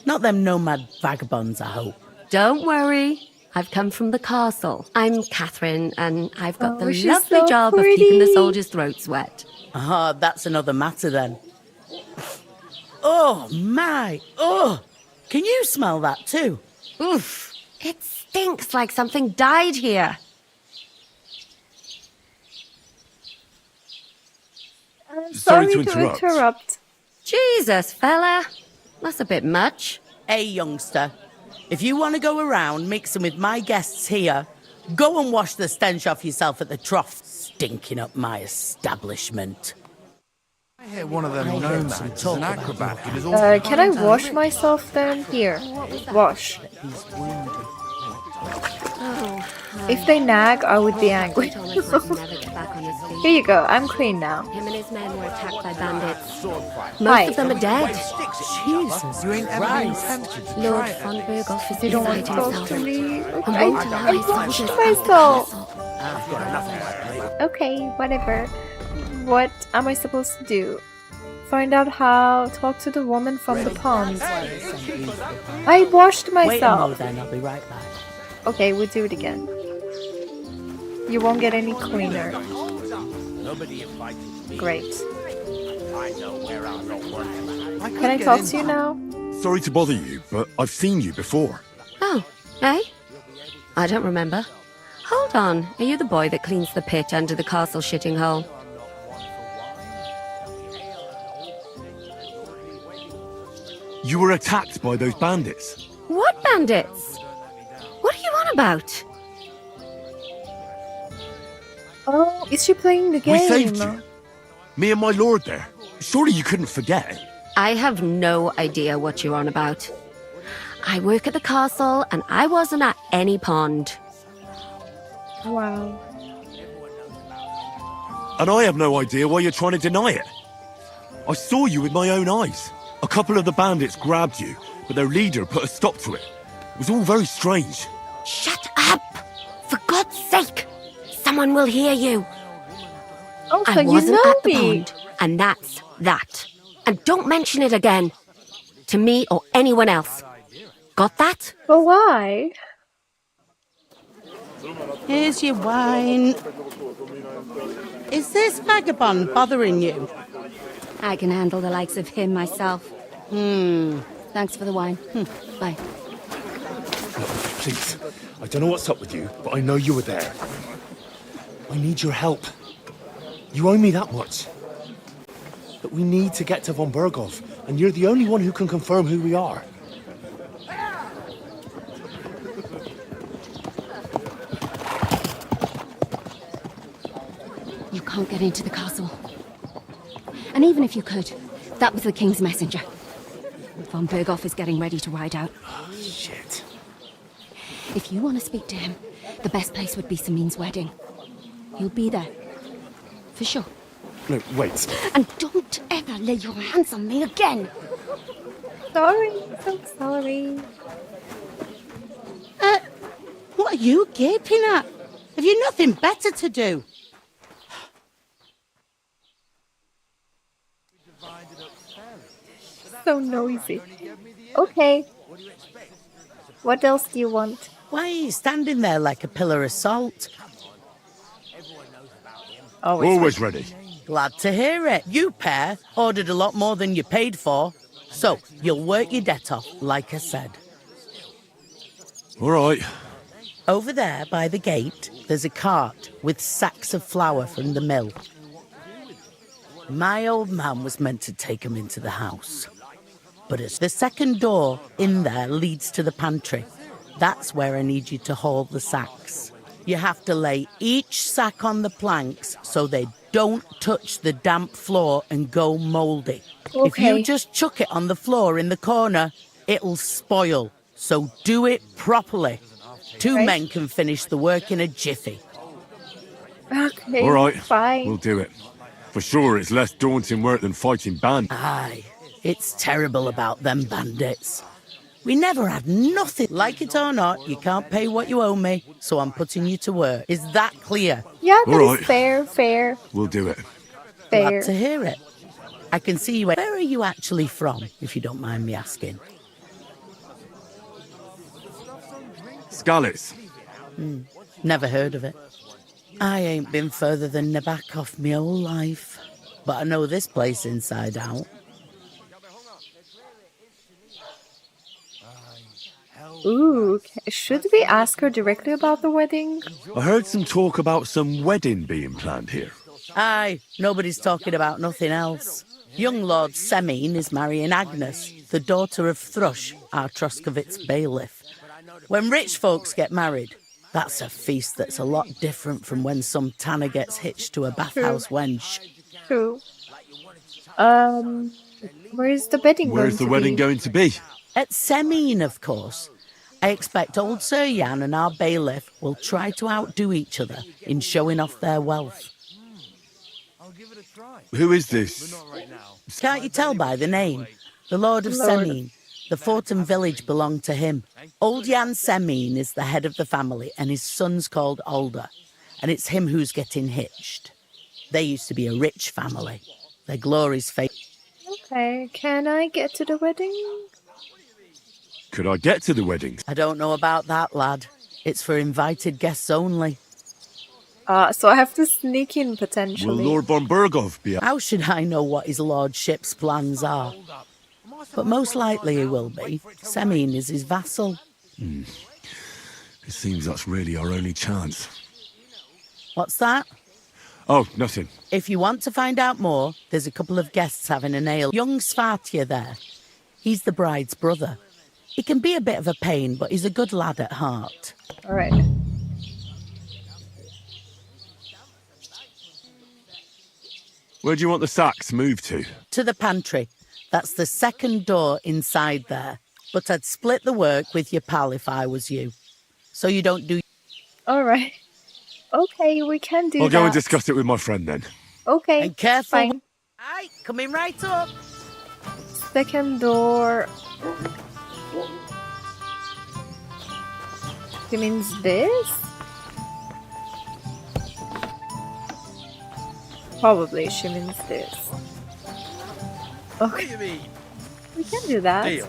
Not them nomad vagabonds, I hope. Don't worry. I've come from the castle. I'm Catherine, and I've got the she's lovely so job of keeping the pretty. soldiers' throats wet. Ah, that's another matter then. Oh, my. Oh, can you smell that too? Oof. It stinks like something died here. Sorry to interrupt. Jesus, fella. That's a bit much. Hey, youngster. If you want to go around mixing with my guests here, go and wash the stench off yourself at the trough, stinking up my establishment. I hear one of them nomads is an acrobat. Can I wash myself then? Here. Wash. If they nag, I would be angry. Here you go, I'm clean now. Him and his men were attacked by bandits. Most Hi. of them are dead. Jesus, You ain't ever been tempted to Lord try it. von Berghoff is You don't want beside to talk himself. to me? I want to I hide washed soldiers myself. I've got enough on my plate. Okay, whatever. What am I supposed to do? Find out how. Talk to the woman from the pond. I washed Wait a myself. moment then, I'll be right back. Okay, we'll do it again. You won't get any cleaner. Great. Can I talk to you now? Sorry to bother you, but I've seen you before. Oh, eh? I don't remember. Hold on. Are you the boy that cleans the pit under the castle shitting hole? You were attacked by those bandits. What bandits? What are you on about? Oh, is she playing the game? We saved you. Me and my lord there. Surely you couldn't forget. I have no idea what you're on about. I work at the castle, and I wasn't at any pond. Wow. And I have no idea why you're trying to deny it. I saw you with my own eyes. A couple of the bandits grabbed you, but their leader put a stop to it. It was all very strange. Shut up! For God's sake! Someone will hear you. Oh, so I wasn't you know at the me. pond, and that's that. And don't mention it again. To me or anyone else. Got that? But why? Here's your wine. Is this vagabond bothering you? I can handle the likes of him myself. Thanks for the wine. Bye. Please, I don't know what's up with you, but I know you were there. I need your help. You owe me that much. But we need to get to von Berghoff, and you're the only one who can confirm who we are. You can't get into the castle. And even if you could, that was the king's messenger. Von Berghoff is getting ready to ride out. Oh, shit. If you want to speak to him, the best place would be Samin's wedding. He'll be there. For sure. No, wait. And don't ever lay your hands on me again! Sorry, so sorry. What are you gaping at? Have you nothing better to do? So noisy. Okay. What else do you want? Why are you standing there like a pillar of salt? Always ready. Glad to hear it. You pair ordered a lot more than you paid for. So, you'll work your debt off, like I said. All right. Over there, by the gate, there's a cart with sacks of flour from the mill. My old man was meant to take 'em into the house. But it's the second door in there leads to the pantry. That's where I need you to haul the sacks. You have to lay each sack on the planks so they don't touch the damp floor and go mouldy. If Okay. you just chuck it on the floor in the corner, it'll spoil. So do it properly. Two Right. men can finish the work in a jiffy. Okay, All right. fine. We'll do it. For sure, it's less daunting work than fighting bandits. Aye, it's terrible about them bandits. We never had nothing. Like it or not, you can't pay what you owe me, so I'm putting you to work. Is that clear? Yeah, All that right. is fair. We'll do it. Fair. Glad to hear it. I can see you. Where are you actually from, if you don't mind me asking? Scallis. Never heard of it. I ain't been further than Nabakov my whole life, but I know this place inside out. Ooh, should we ask her directly about the wedding? I heard some talk about some wedding being planned here. Aye, nobody's talking about nothing else. Young Lord Semine is marrying Agnes, the daughter of Thrush, our Troskovitz bailiff. When rich folks get married, that's a feast that's a lot different from when some tanner gets hitched to a bathhouse wench. True. Where is the wedding Where's the wedding going to be? At Semine, of course. I expect old Sir Jan and our bailiff will try to outdo each other in showing off their wealth. Who is this? Can't you tell by the name? The Lord of Semine. The Fortin village belonged to him. Old Jan Semine is the head of the family, and his son's called Alder. And it's him who's getting hitched. They used to be a rich family. Their glory's faded. Okay, can I get to the wedding? Could I get to the wedding? I don't know about that, lad. It's for invited guests only. So I have to sneak in Will potentially. Lord von Berghoff be? How should I know what his lordship's plans are? But most likely he will be. Semine is his vassal. It seems that's really our only chance. What's that? Oh, nothing. If you want to find out more, there's a couple of guests having an ale. Young Svartje there. He's the bride's brother. He can be a bit of a pain, but he's a good lad at heart. Alright. Where do you want the sacks moved to? To the pantry. That's the second door inside there. But I'd split the work with your pal if I was you. So you don't do... Alright. Okay, we can do I'll that. go and discuss it with my friend then. Okay, And careful. fine. Aye, coming right up. Second door. She means this? Probably she means this. Okay. We can do that.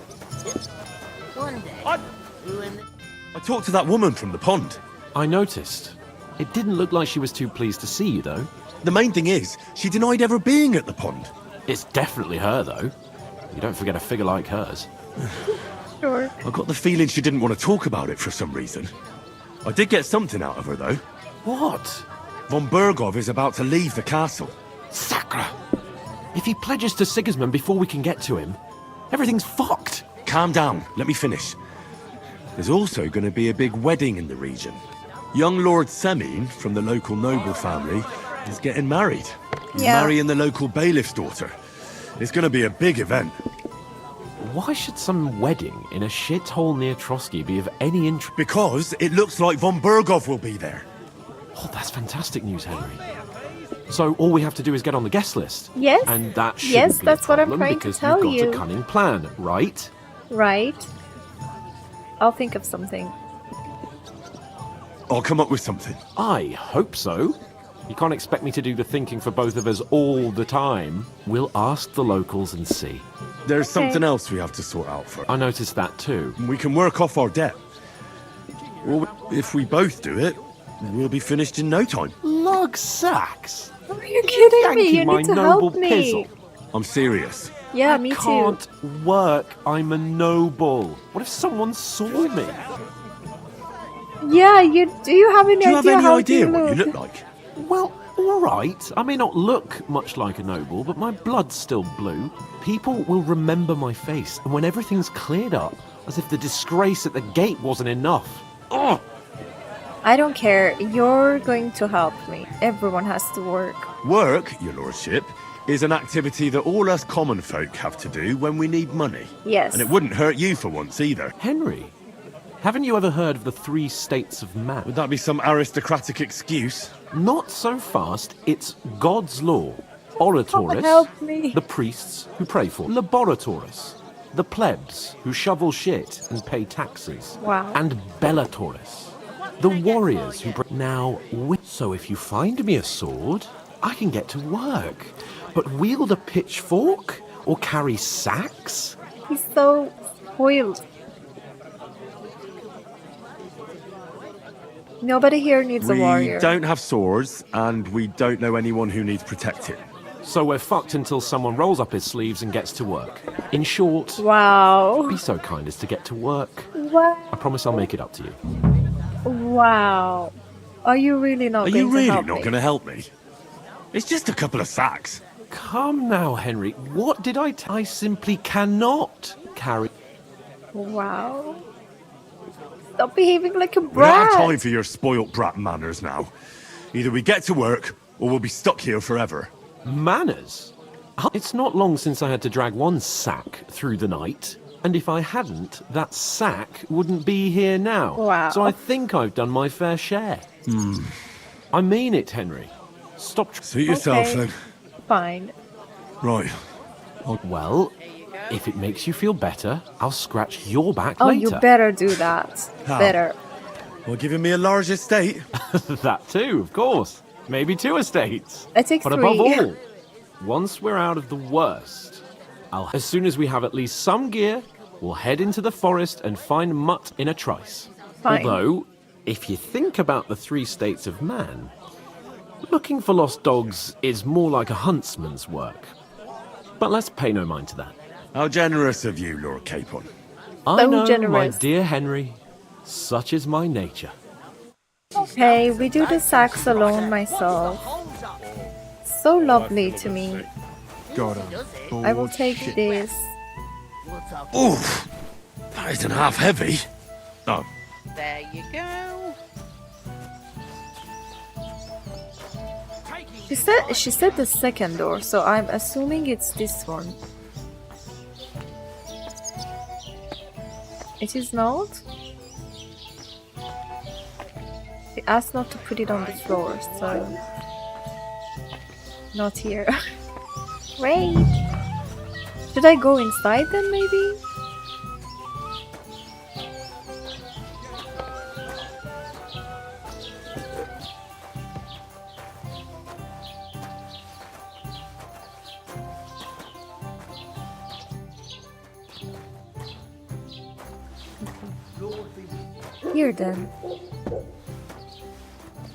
One day. I talked to that woman from the pond. I noticed. It didn't look like she was too pleased to see you, though. The main thing is, she denied ever being at the pond. It's definitely her, though. You don't forget a figure like hers. Sure. I got the feeling she didn't want to talk about it for some reason. I did get something out of her, though. What? Von Bergov is about to leave the castle. Sacre! If he pledges to Sigismund before we can get to him, everything's fucked. Calm down, let me finish. There's also going to be a big wedding in the region. Young Lord Semin, from the local noble family, is getting married. He's marrying the local bailiff's daughter. It's going to be a big event. Why should some wedding in a shithole near Trotsky be of any interest? Because it looks like Von Bergov will be there. Oh, that's fantastic news, Henry. So all we have to do is get on the guest list. Yes. And that shouldn't Yes, be that's a what I'm problem trying to because tell you've got you. a cunning plan, right? Right. I'll think of something. I'll come up with something. I hope so. You can't expect me to do the thinking for both of us all the time. We'll ask the locals and see. There's something else we have to sort out first. I noticed that too. We can work off our debt. Well, if we both do it, we'll be finished in no time. Lug sacks! Are you kidding me? Yankee, You my need to noble help me. pizzle. I'm serious. Yeah, I me too. can't work. I'm a noble. What if someone saw me? Yeah, do you have any Do you have idea any how idea you what look? you look like? Well, all right. I may not look much like a noble, but my blood's still blue. People will remember my face, and when everything's cleared up, as if the disgrace at the gate wasn't enough. Oh! I don't care. You're going to help me. Everyone has to work. Work, your lordship, is an activity that all us common folk have to do when we need money. Yes. And it wouldn't hurt you for once either. Henry, haven't you ever heard of the 3 states of man? Would that be some aristocratic excuse? Not so fast. It's God's law. Oratorus, help me. the priests who pray for. Laboratorus, the plebs who shovel shit and pay taxes. Wow. And Bellatorus, the warriors who now. So if you find me a sword, I can get to work. But wield a pitchfork or carry sacks? He's so spoiled. Nobody here needs a warrior. We don't have swords, and we don't know anyone who needs protecting. So we're fucked until someone rolls up his sleeves and gets to work. In short, Wow. be so kind as to get to work. Wow. I promise I'll make it up to you. Wow. Are you really not Are going you to really help not me? going to help me? It's just a couple of sacks. Come now, Henry. What did I simply cannot carry. Wow. Stop behaving like a We don't have brat. time for your spoilt brat manners now. Either we get to work, or we'll be stuck here forever. Manners? It's not long since I had to drag one sack through the night. And if I hadn't, that sack wouldn't be here now. Wow. So I think I've done my fair share. I mean it, Henry. Stop. Suit yourself, Okay. then. Fine. Right. Well, if it makes you feel better, I'll scratch your back Oh, later. you better do that. How? Better. Well, giving me a large estate. That too, of course. Maybe 2 estates. I take But 3. above all, once we're out of the worst, as soon as we have at least some gear, we'll head into the forest and find Mutt in a trice. Fine. Although, if you think about the 3 states of man, looking for lost dogs is more like a huntsman's work. But let's pay no mind to that. How generous of you, Lord Capon. I know, my generous. dear Henry, such is my nature. Okay, we do the sacks alone myself. So lovely to me. God, I'm I will take this. Oof! That isn't half heavy. Oh, There you go. She said the second door, so I'm assuming it's this one. It is not? She asked not to put it on the floor, so... Not here. Wait! Should I go inside then, maybe? Here then.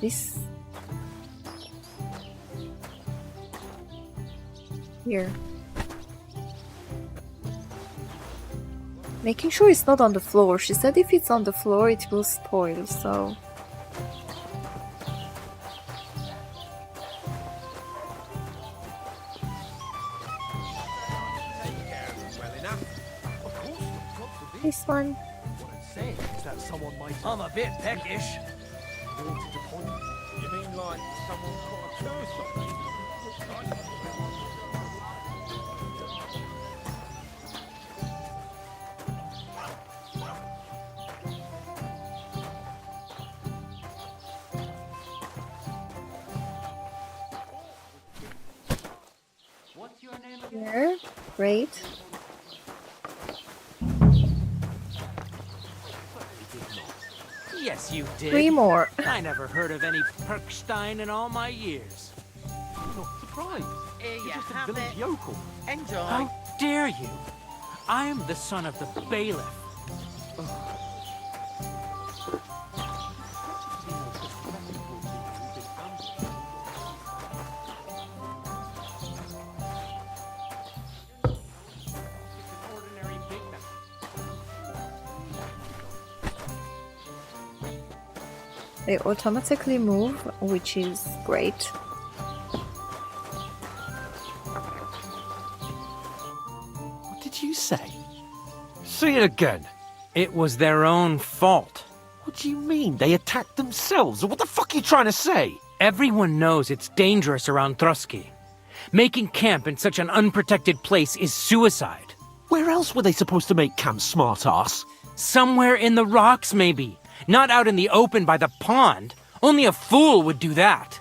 This. Here. Making sure it's not on the floor. She said if it's on the floor it will spoil, so... This one. I'm a bit peckish. You mean like someone caught a curse on me? Here. Great. Yes, you did. 3 more. I never heard of any Perkstein in all my years. I'm not surprised. Here You're you just a have village it. yokel. Enjoy. How dare you? I am the son of the bailiff. They automatically move, which is great. What did you say? Say it again. It was their own fault. What do you mean? They attacked themselves? What the fuck are you trying to say? Everyone knows it's dangerous around Trotsky. Making camp in such an unprotected place is suicide. Where else were they supposed to make camp, smart-ass? Somewhere in the rocks, maybe. Not out in the open by the pond. Only a fool would do that.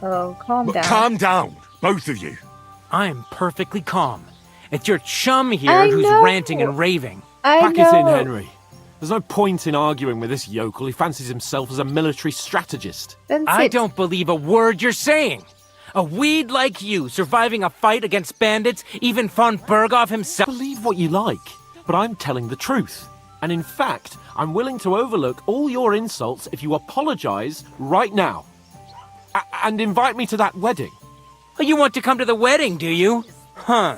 Oh, calm down. Calm down, both of you. I'm perfectly calm. It's your chum here I who's know. ranting and raving. Pack it in, Henry. There's no point in arguing with this yokel. He fancies himself as a military strategist. Then I sit. don't believe a word you're saying. A weed like you surviving a fight against bandits, even von Berghoff himself. Believe what you like, but I'm telling the truth. And in fact, I'm willing to overlook all your insults if you apologize right now. And invite me to that wedding. Oh, you want to come to the wedding, do you? Huh.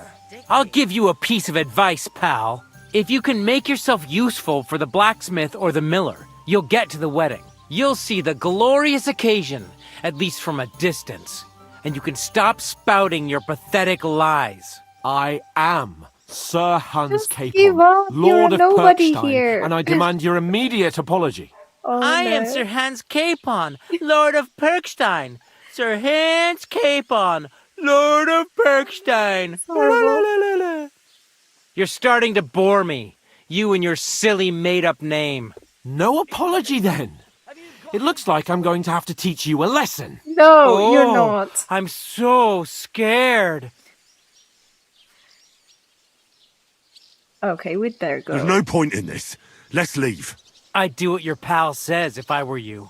I'll give you a piece of advice, pal. If you can make yourself useful for the blacksmith or the miller, you'll get to the wedding. You'll see the glorious occasion, at least from a distance. And you can stop spouting your pathetic lies. I am Sir Hans give Capon, up. Lord You're of nobody Perkstein, here. and I demand your immediate apology. Oh, I no. am Sir Hans Capon, Lord of Perkstein. Sir Hans Capon, Lord of Perkstein. Horrible. You're starting to bore me. You and your silly made-up name. No apology, then. It looks like I'm going to have to teach you a lesson. No, you're not. I'm so scared. Okay, we'd better go. There's no point in this. Let's leave. I'd do what your pal says if I were you.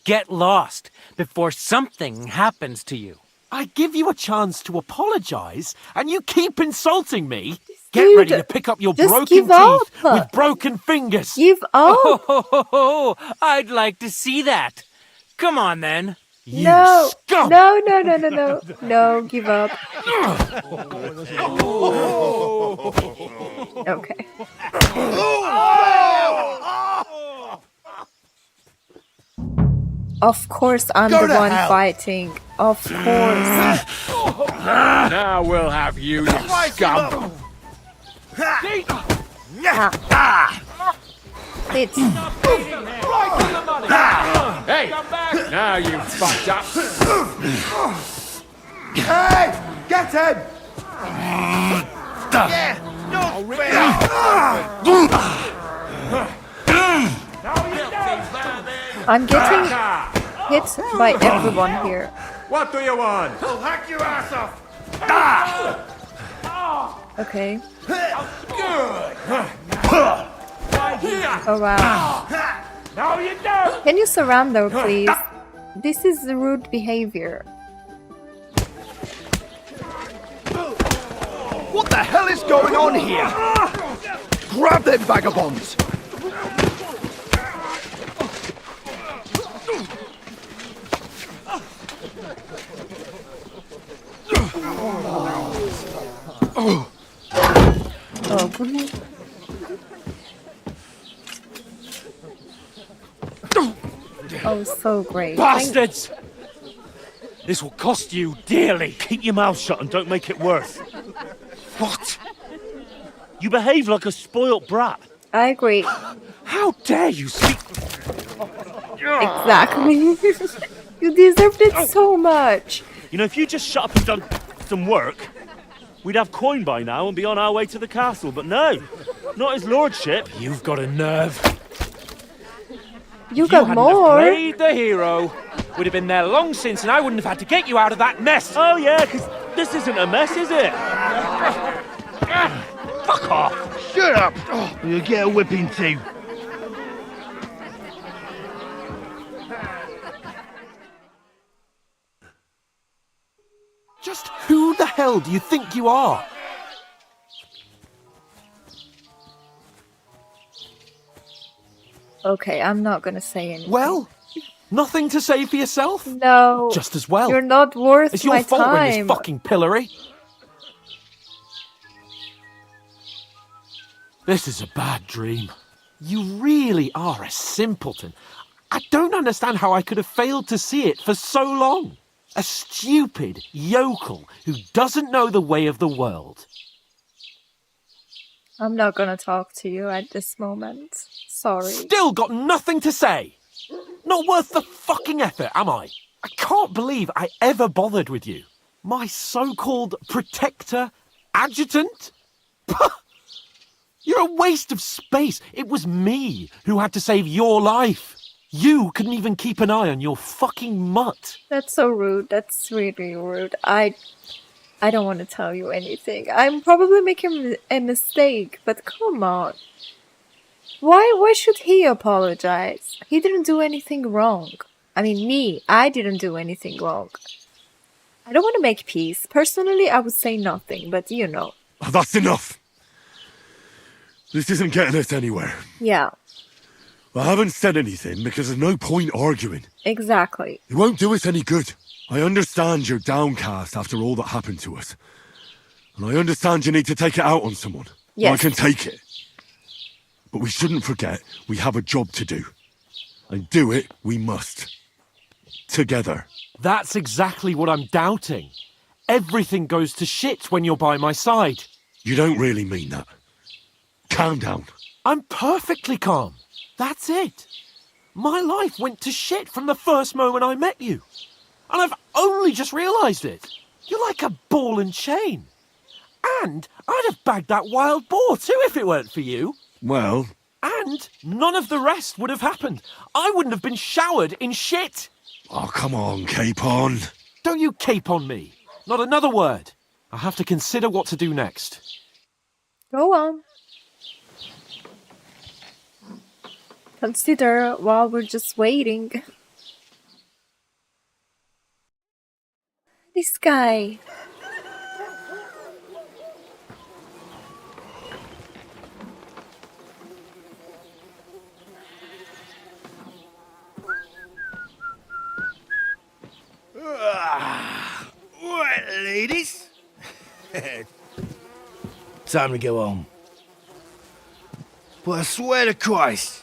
Get lost before something happens to you. I give you a chance to apologize, and you keep insulting me. Get Dude, ready to pick up your just broken give teeth up. with broken fingers. Give up. Oh, I'd like to see that. Come on, then. You No. scum! No, no, no, no, no. No, give up. Okay. Of course I'm Go the to one hell. fighting. Of course. Now we'll have you, you scum. It's Hey! Now you fucked up. Hey! Get him! Yeah! No I'm getting hit by everyone here. What do you want? I'll hack your ass off! Okay. Good! Oh wow. No, you don't! Can you surrender, please? This is rude behavior. What the hell is going on here? Grab them vagabonds! Oh, goodness. Oh, so great. Bastards! This will cost you dearly. Keep your mouth shut and don't make it worse. What? You behave like a spoilt brat. I agree. How dare you speak? Exactly. You deserved it so much. You know, if you just shut up and done some work, we'd have coin by now and be on our way to the castle. But no, not his lordship. You've got a nerve. You got hadn't more. Have played the hero. Would have been there long since, and I wouldn't have had to get you out of that mess. Oh yeah, because this isn't a mess, is it? Fuck off! Shut up! You'll get a whipping too. Just who the hell do you think you are? Okay, I'm not gonna say anything. Well, nothing to say for yourself? No. Just as well. You're not worth It's your my fault we're in time. this fucking pillory. This is a bad dream. You really are a simpleton. I don't understand how I could have failed to see it for so long. A stupid yokel who doesn't know the way of the world. I'm not gonna talk to you at this moment. Sorry. Still got nothing to say. Not worth the fucking effort, am I? I can't believe I ever bothered with you. My so-called protector, adjutant? You're a waste of space. It was me who had to save your life. You couldn't even keep an eye on your fucking mutt. That's so rude. That's really rude. I don't want to tell you anything. I'm probably making a mistake, but come on. Why should he apologize? He didn't do anything wrong. I mean, I didn't do anything wrong. I don't want to make peace. Personally, I would say nothing, but you know. Oh, that's enough. This isn't getting us anywhere. Yeah, I haven't said anything because there's no point arguing. exactly. It won't do us any good. I understand you're downcast after all that happened to us. And I understand you need to take it out on someone. Yes. I can take it. But we shouldn't forget we have a job to do. And do it we must. Together. That's exactly what I'm doubting. Everything goes to shit when you're by my side. You don't really mean that. Calm down. I'm perfectly calm. That's it. My life went to shit from the first moment I met you. And I've only just realised it. You're like a ball and chain. And I'd have bagged that wild boar too if it weren't for you. Well... And none of the rest would have happened. I wouldn't have been showered in shit. Oh, come on, Capon. Don't you cape on me. Not another word. I'll have to consider what to do next. Go on. Consider while we're just waiting. This guy. Right, ladies. Time to go home. But I swear to Christ,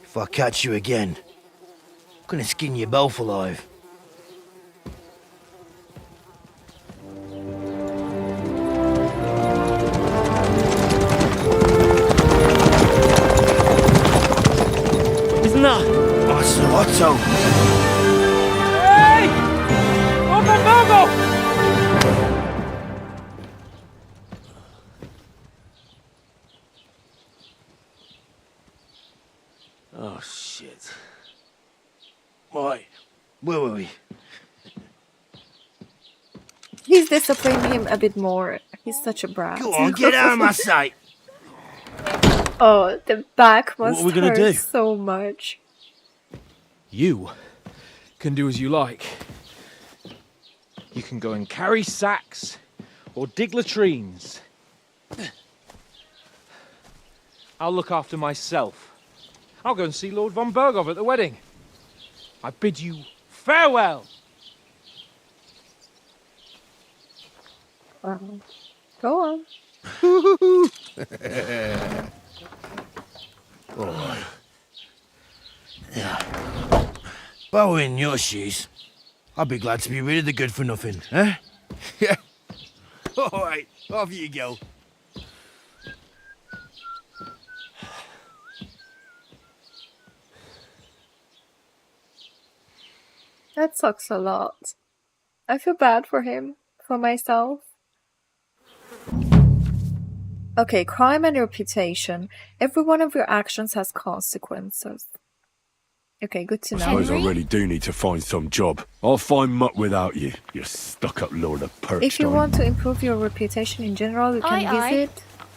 if I catch you again, I'm gonna skin you both alive. so. Hey! Lord von Berghoff! Oh, shit. Right. Where were we? He's disciplining him a bit more. He's such a brat. Go on, get out of my sight. Oh, the back What must are we gonna hurt do? so much. You can do as you like. You can go and carry sacks or dig latrines. I'll look after myself. I'll go and see Lord von Berghoff at the wedding. I bid you farewell. Go on. Alright. If I were in your shoes, I'd be glad to be rid of the good for nothing, eh? Yeah. Alright, off you go. That sucks a lot. I feel bad for him, for myself. Okay, crime and reputation. Every one of your actions has consequences. Okay, good to know. I suppose I really do need to find some job. I'll find mutt without you, you stuck-up lord of Perkstein. If you want to improve your reputation in general, you can visit...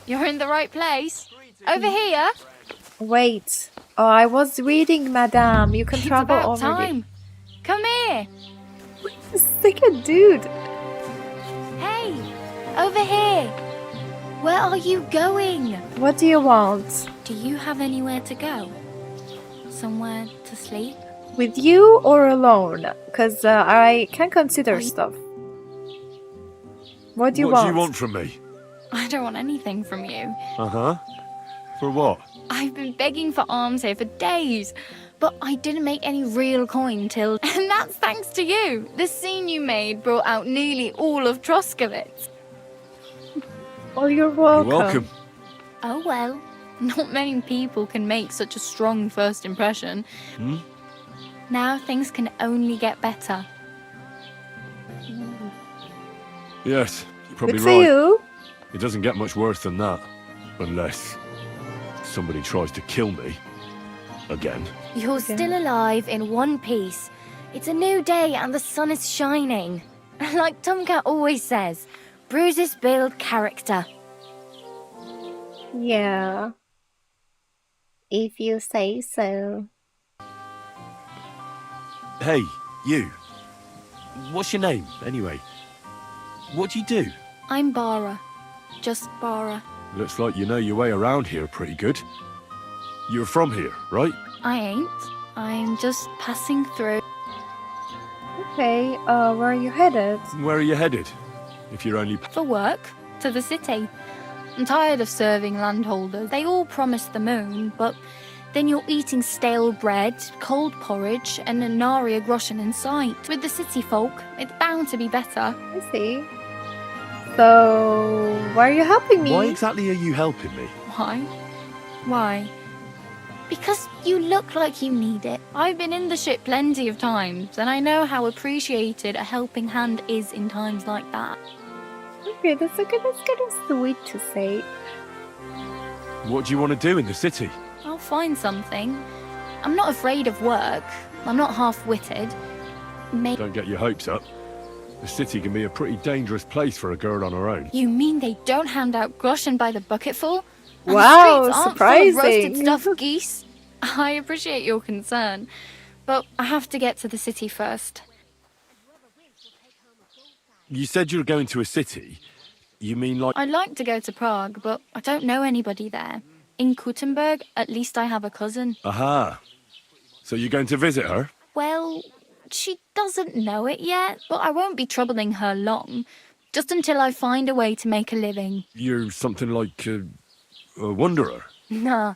You're in the right place. Over here. Wait. Oh, I was reading, madame. You can It's travel about over time. Come here. Stick a dude. Hey, over here. Where are you going? What do you want? Do you have anywhere to go? Somewhere to sleep? With you or alone? Because I can consider stuff. What do you want? What do you want from me? I don't want anything from you. Uh-huh. For what? I've been begging for alms here for days, but I didn't make any real coin till... And that's thanks to you. The scene you made brought out nearly all of Troskovitz. Oh, you're welcome. You're welcome. Oh well. Not many people can make such a strong first impression. Hmm? Now things can only get better. Yes, you're probably Good for right. you. It doesn't get much worse than that. Unless somebody tries to kill me. Again. You're still alive in one piece. It's a new day and the sun is shining. Like Tomcat always says, bruises build character. Yeah. If you say so. Hey, you. What's your name, anyway? What do you do? I'm Bara. Just Bara. Looks like you know your way around here pretty good. You're from here, right? I ain't. I'm just passing through. Okay, where are you headed? Where are you headed? If you're only... For work. To the city. I'm tired of serving landholders. They all promise the moon, but then you're eating stale bread, cold porridge, and a nary a groschen in sight. With the city folk, it's bound to be better. I see. So, why are you helping me? Why exactly are you helping me? Why? Why? Because you look like you need it. I've been in the ship plenty of times, and I know how appreciated a helping hand is in times like that. Okay, that's kind of sweet to say. What do you want to do in the city? I'll find something. I'm not afraid of work. I'm not half-witted. Don't get your hopes up. The city can be a pretty dangerous place for a girl on her own. You mean they don't hand out groschen by the bucketful? And Wow, the streets aren't surprising. full of roasted stuffed geese? I appreciate your concern, but I have to get to the city first. You said you were going to a city. You mean like... I'd like to go to Prague, but I don't know anybody there. In Kuttenberg, at least I have a cousin. Aha. So you're going to visit her? Well, she doesn't know it yet, but I won't be troubling her long. Just until I find a way to make a living. You're something like a wanderer? Nah,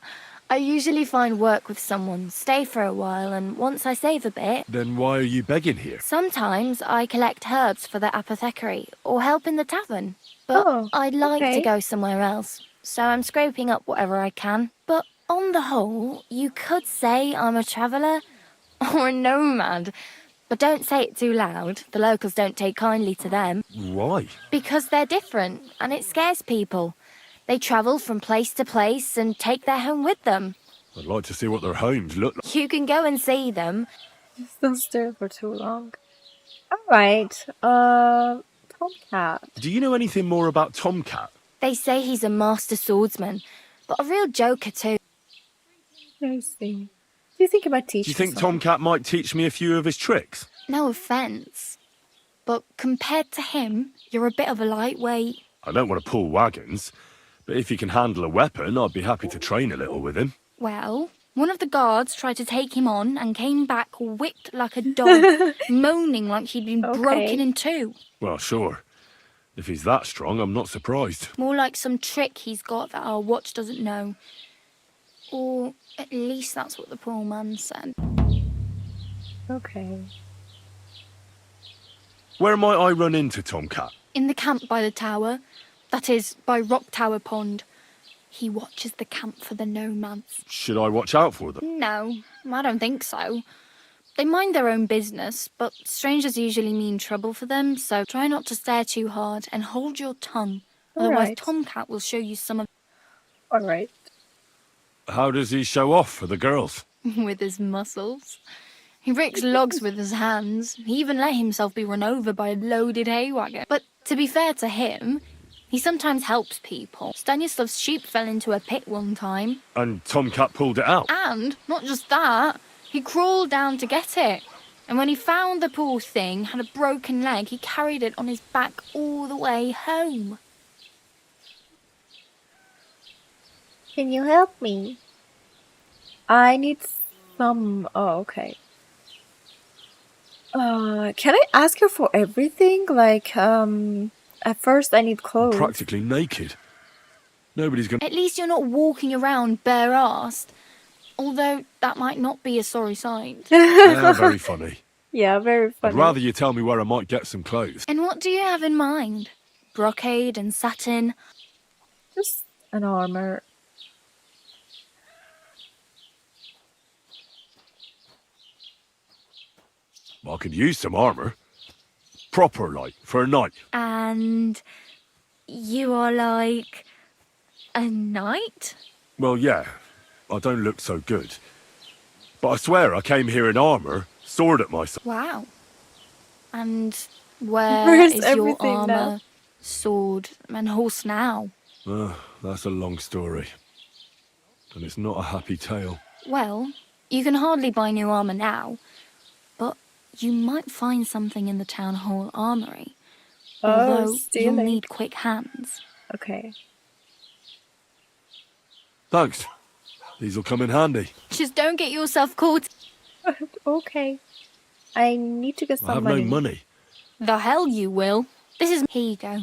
I usually find work with someone, stay for a while, and once I save a bit... Then why are you begging here? Sometimes I collect herbs for the apothecary, or help in the tavern. But I'd like to go somewhere else, so I'm scraping up whatever I can. But on the whole, you could say I'm a traveller, or a nomad. But don't say it too loud. The locals don't take kindly to them. Why? Because they're different, and it scares people. They travel from place to place and take their home with them. I'd like to see what their homes look like. You can go and see them. Just don't stare for too long. Alright, Tomcat. Do you know anything more about Tomcat? They say he's a master swordsman, but a real joker too. I see. Do you think he might teach Do you think me something? Tomcat might teach me a few of his tricks? No offence, but compared to him, you're a bit of a lightweight. I don't want to pull wagons, but if he can handle a weapon, I'd be happy to train a little with him. Well, one of the guards tried to take him on and came back whipped like a dog, moaning like he'd been broken in two. Well, sure. If he's that strong, I'm not surprised. More like some trick he's got that our watch doesn't know. Or at least that's what the poor man said. Okay. Where might I run into Tomcat? In the camp by the tower, that is, by Rock Tower Pond. He watches the camp for the nomads. Should I watch out for them? No, I don't think so. They mind their own business, but strangers usually mean trouble for them, so try not to stare too hard and hold your tongue. Otherwise, Alright. Tomcat will show you some of Alright. How does he show off for the girls? with his muscles. He breaks logs with his hands. He even let himself be run over by a loaded hay wagon. But to be fair to him, he sometimes helps people. Stanislav's sheep fell into a pit one time. And Tomcat pulled it out? And not just that, he crawled down to get it. And when he found the poor thing had a broken leg, he carried it on his back all the way home. Can you help me? I need some... Oh, okay. Can I ask her for everything? Like, at first I need clothes. Practically naked. Nobody's gonna... At least you're not walking around bare-assed. Although that might not be a sorry sight. Very funny. Yeah, very funny. I'd rather you tell me where I might get some clothes. And what do you have in mind? Brocade and satin? Just an armor. I could use some armour. Proper, like, for a night. And you are like a knight? Well, yeah. I don't look so good. But I swear I came here in armour, sword at my side. Wow. And where Where's is your everything armour, now? sword, and horse now? That's a long story. And it's not a happy tale. Well, you can hardly buy new armour now, but you might find something in the town hall armoury. Although you'll stealing. need quick hands. Okay. Thanks. These'll come in handy. Just don't get yourself caught. Okay. I need to get some I have money. no money. The hell you will. This is... Here you go.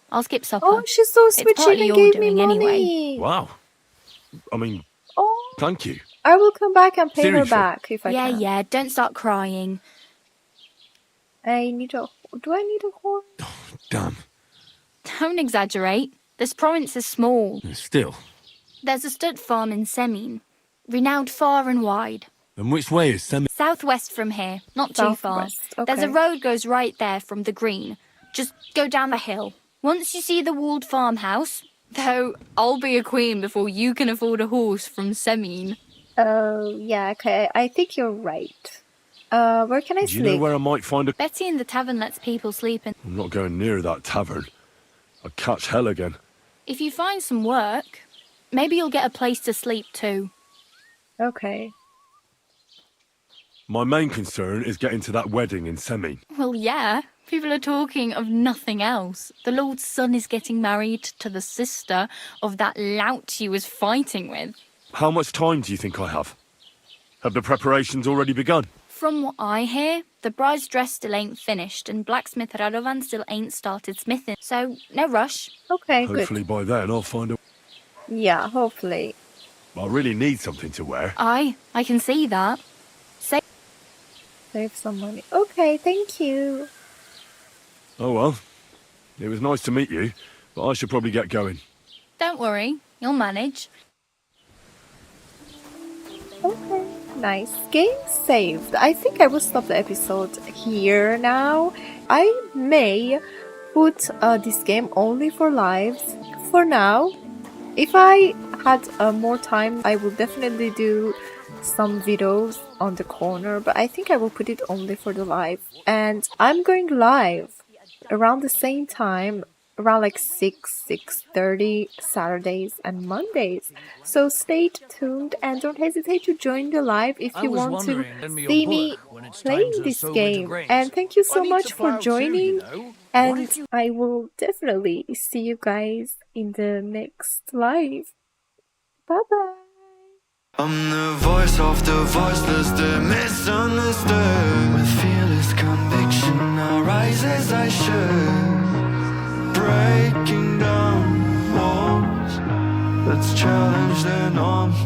I'll skip supper. Oh, she's so sweet. It's She partly even your gave me doing money. anyway. Wow. I mean, Oh, thank you. I will come back and pay her Seriously? back if I can. Yeah, don't start crying. I need a... Do I need a horse? Damn. Don't exaggerate. This province is small. Still. There's a stud farm in Semine, renowned far and wide. And which way is Semi? Southwest from here, not too far. Southwest, There's a okay. road goes right there from the green. Just go down the hill. Once you see the walled farmhouse, though I'll be a queen before you can afford a horse from Semine. Oh, yeah, okay. I think you're right. Where can I Do you sleep? know where I might find a... Betty in the tavern lets people sleep in. I'm not going near that tavern. I'd catch hell again. If you find some work, maybe you'll get a place to sleep too. Okay. My main concern is getting to that wedding in Semine. Well, yeah. People are talking of nothing else. The Lord's son is getting married to the sister of that lout you was fighting with. How much time do you think I have? Have the preparations already begun? From what I hear, the bride's dress still ain't finished and blacksmith Radovan still ain't started smithing. So, no rush. Okay, Hopefully by then I'll find a... Yeah, hopefully. I really need something to wear. I can see that. Save some money. Okay, thank you. Oh well. It was nice to meet you, but I should probably get going. Don't worry, you'll manage. Okay. Nice. Game saved. I think I will stop the episode here now. I may put this game only for lives for now. If I had more time, I will definitely do some videos on the corner, but I think I will put it only for the live. And I'm going live around the same time, around like 6:30 Saturdays and Mondays. So stay tuned and don't hesitate to join the live if you want to see me playing this game. And thank you so much for joining. And I will definitely see you guys in the next live. Bye bye. I'm the voice of the voiceless, the misunderstood. With fearless conviction, I rise as I should. Breaking down walls, let's challenge the norms.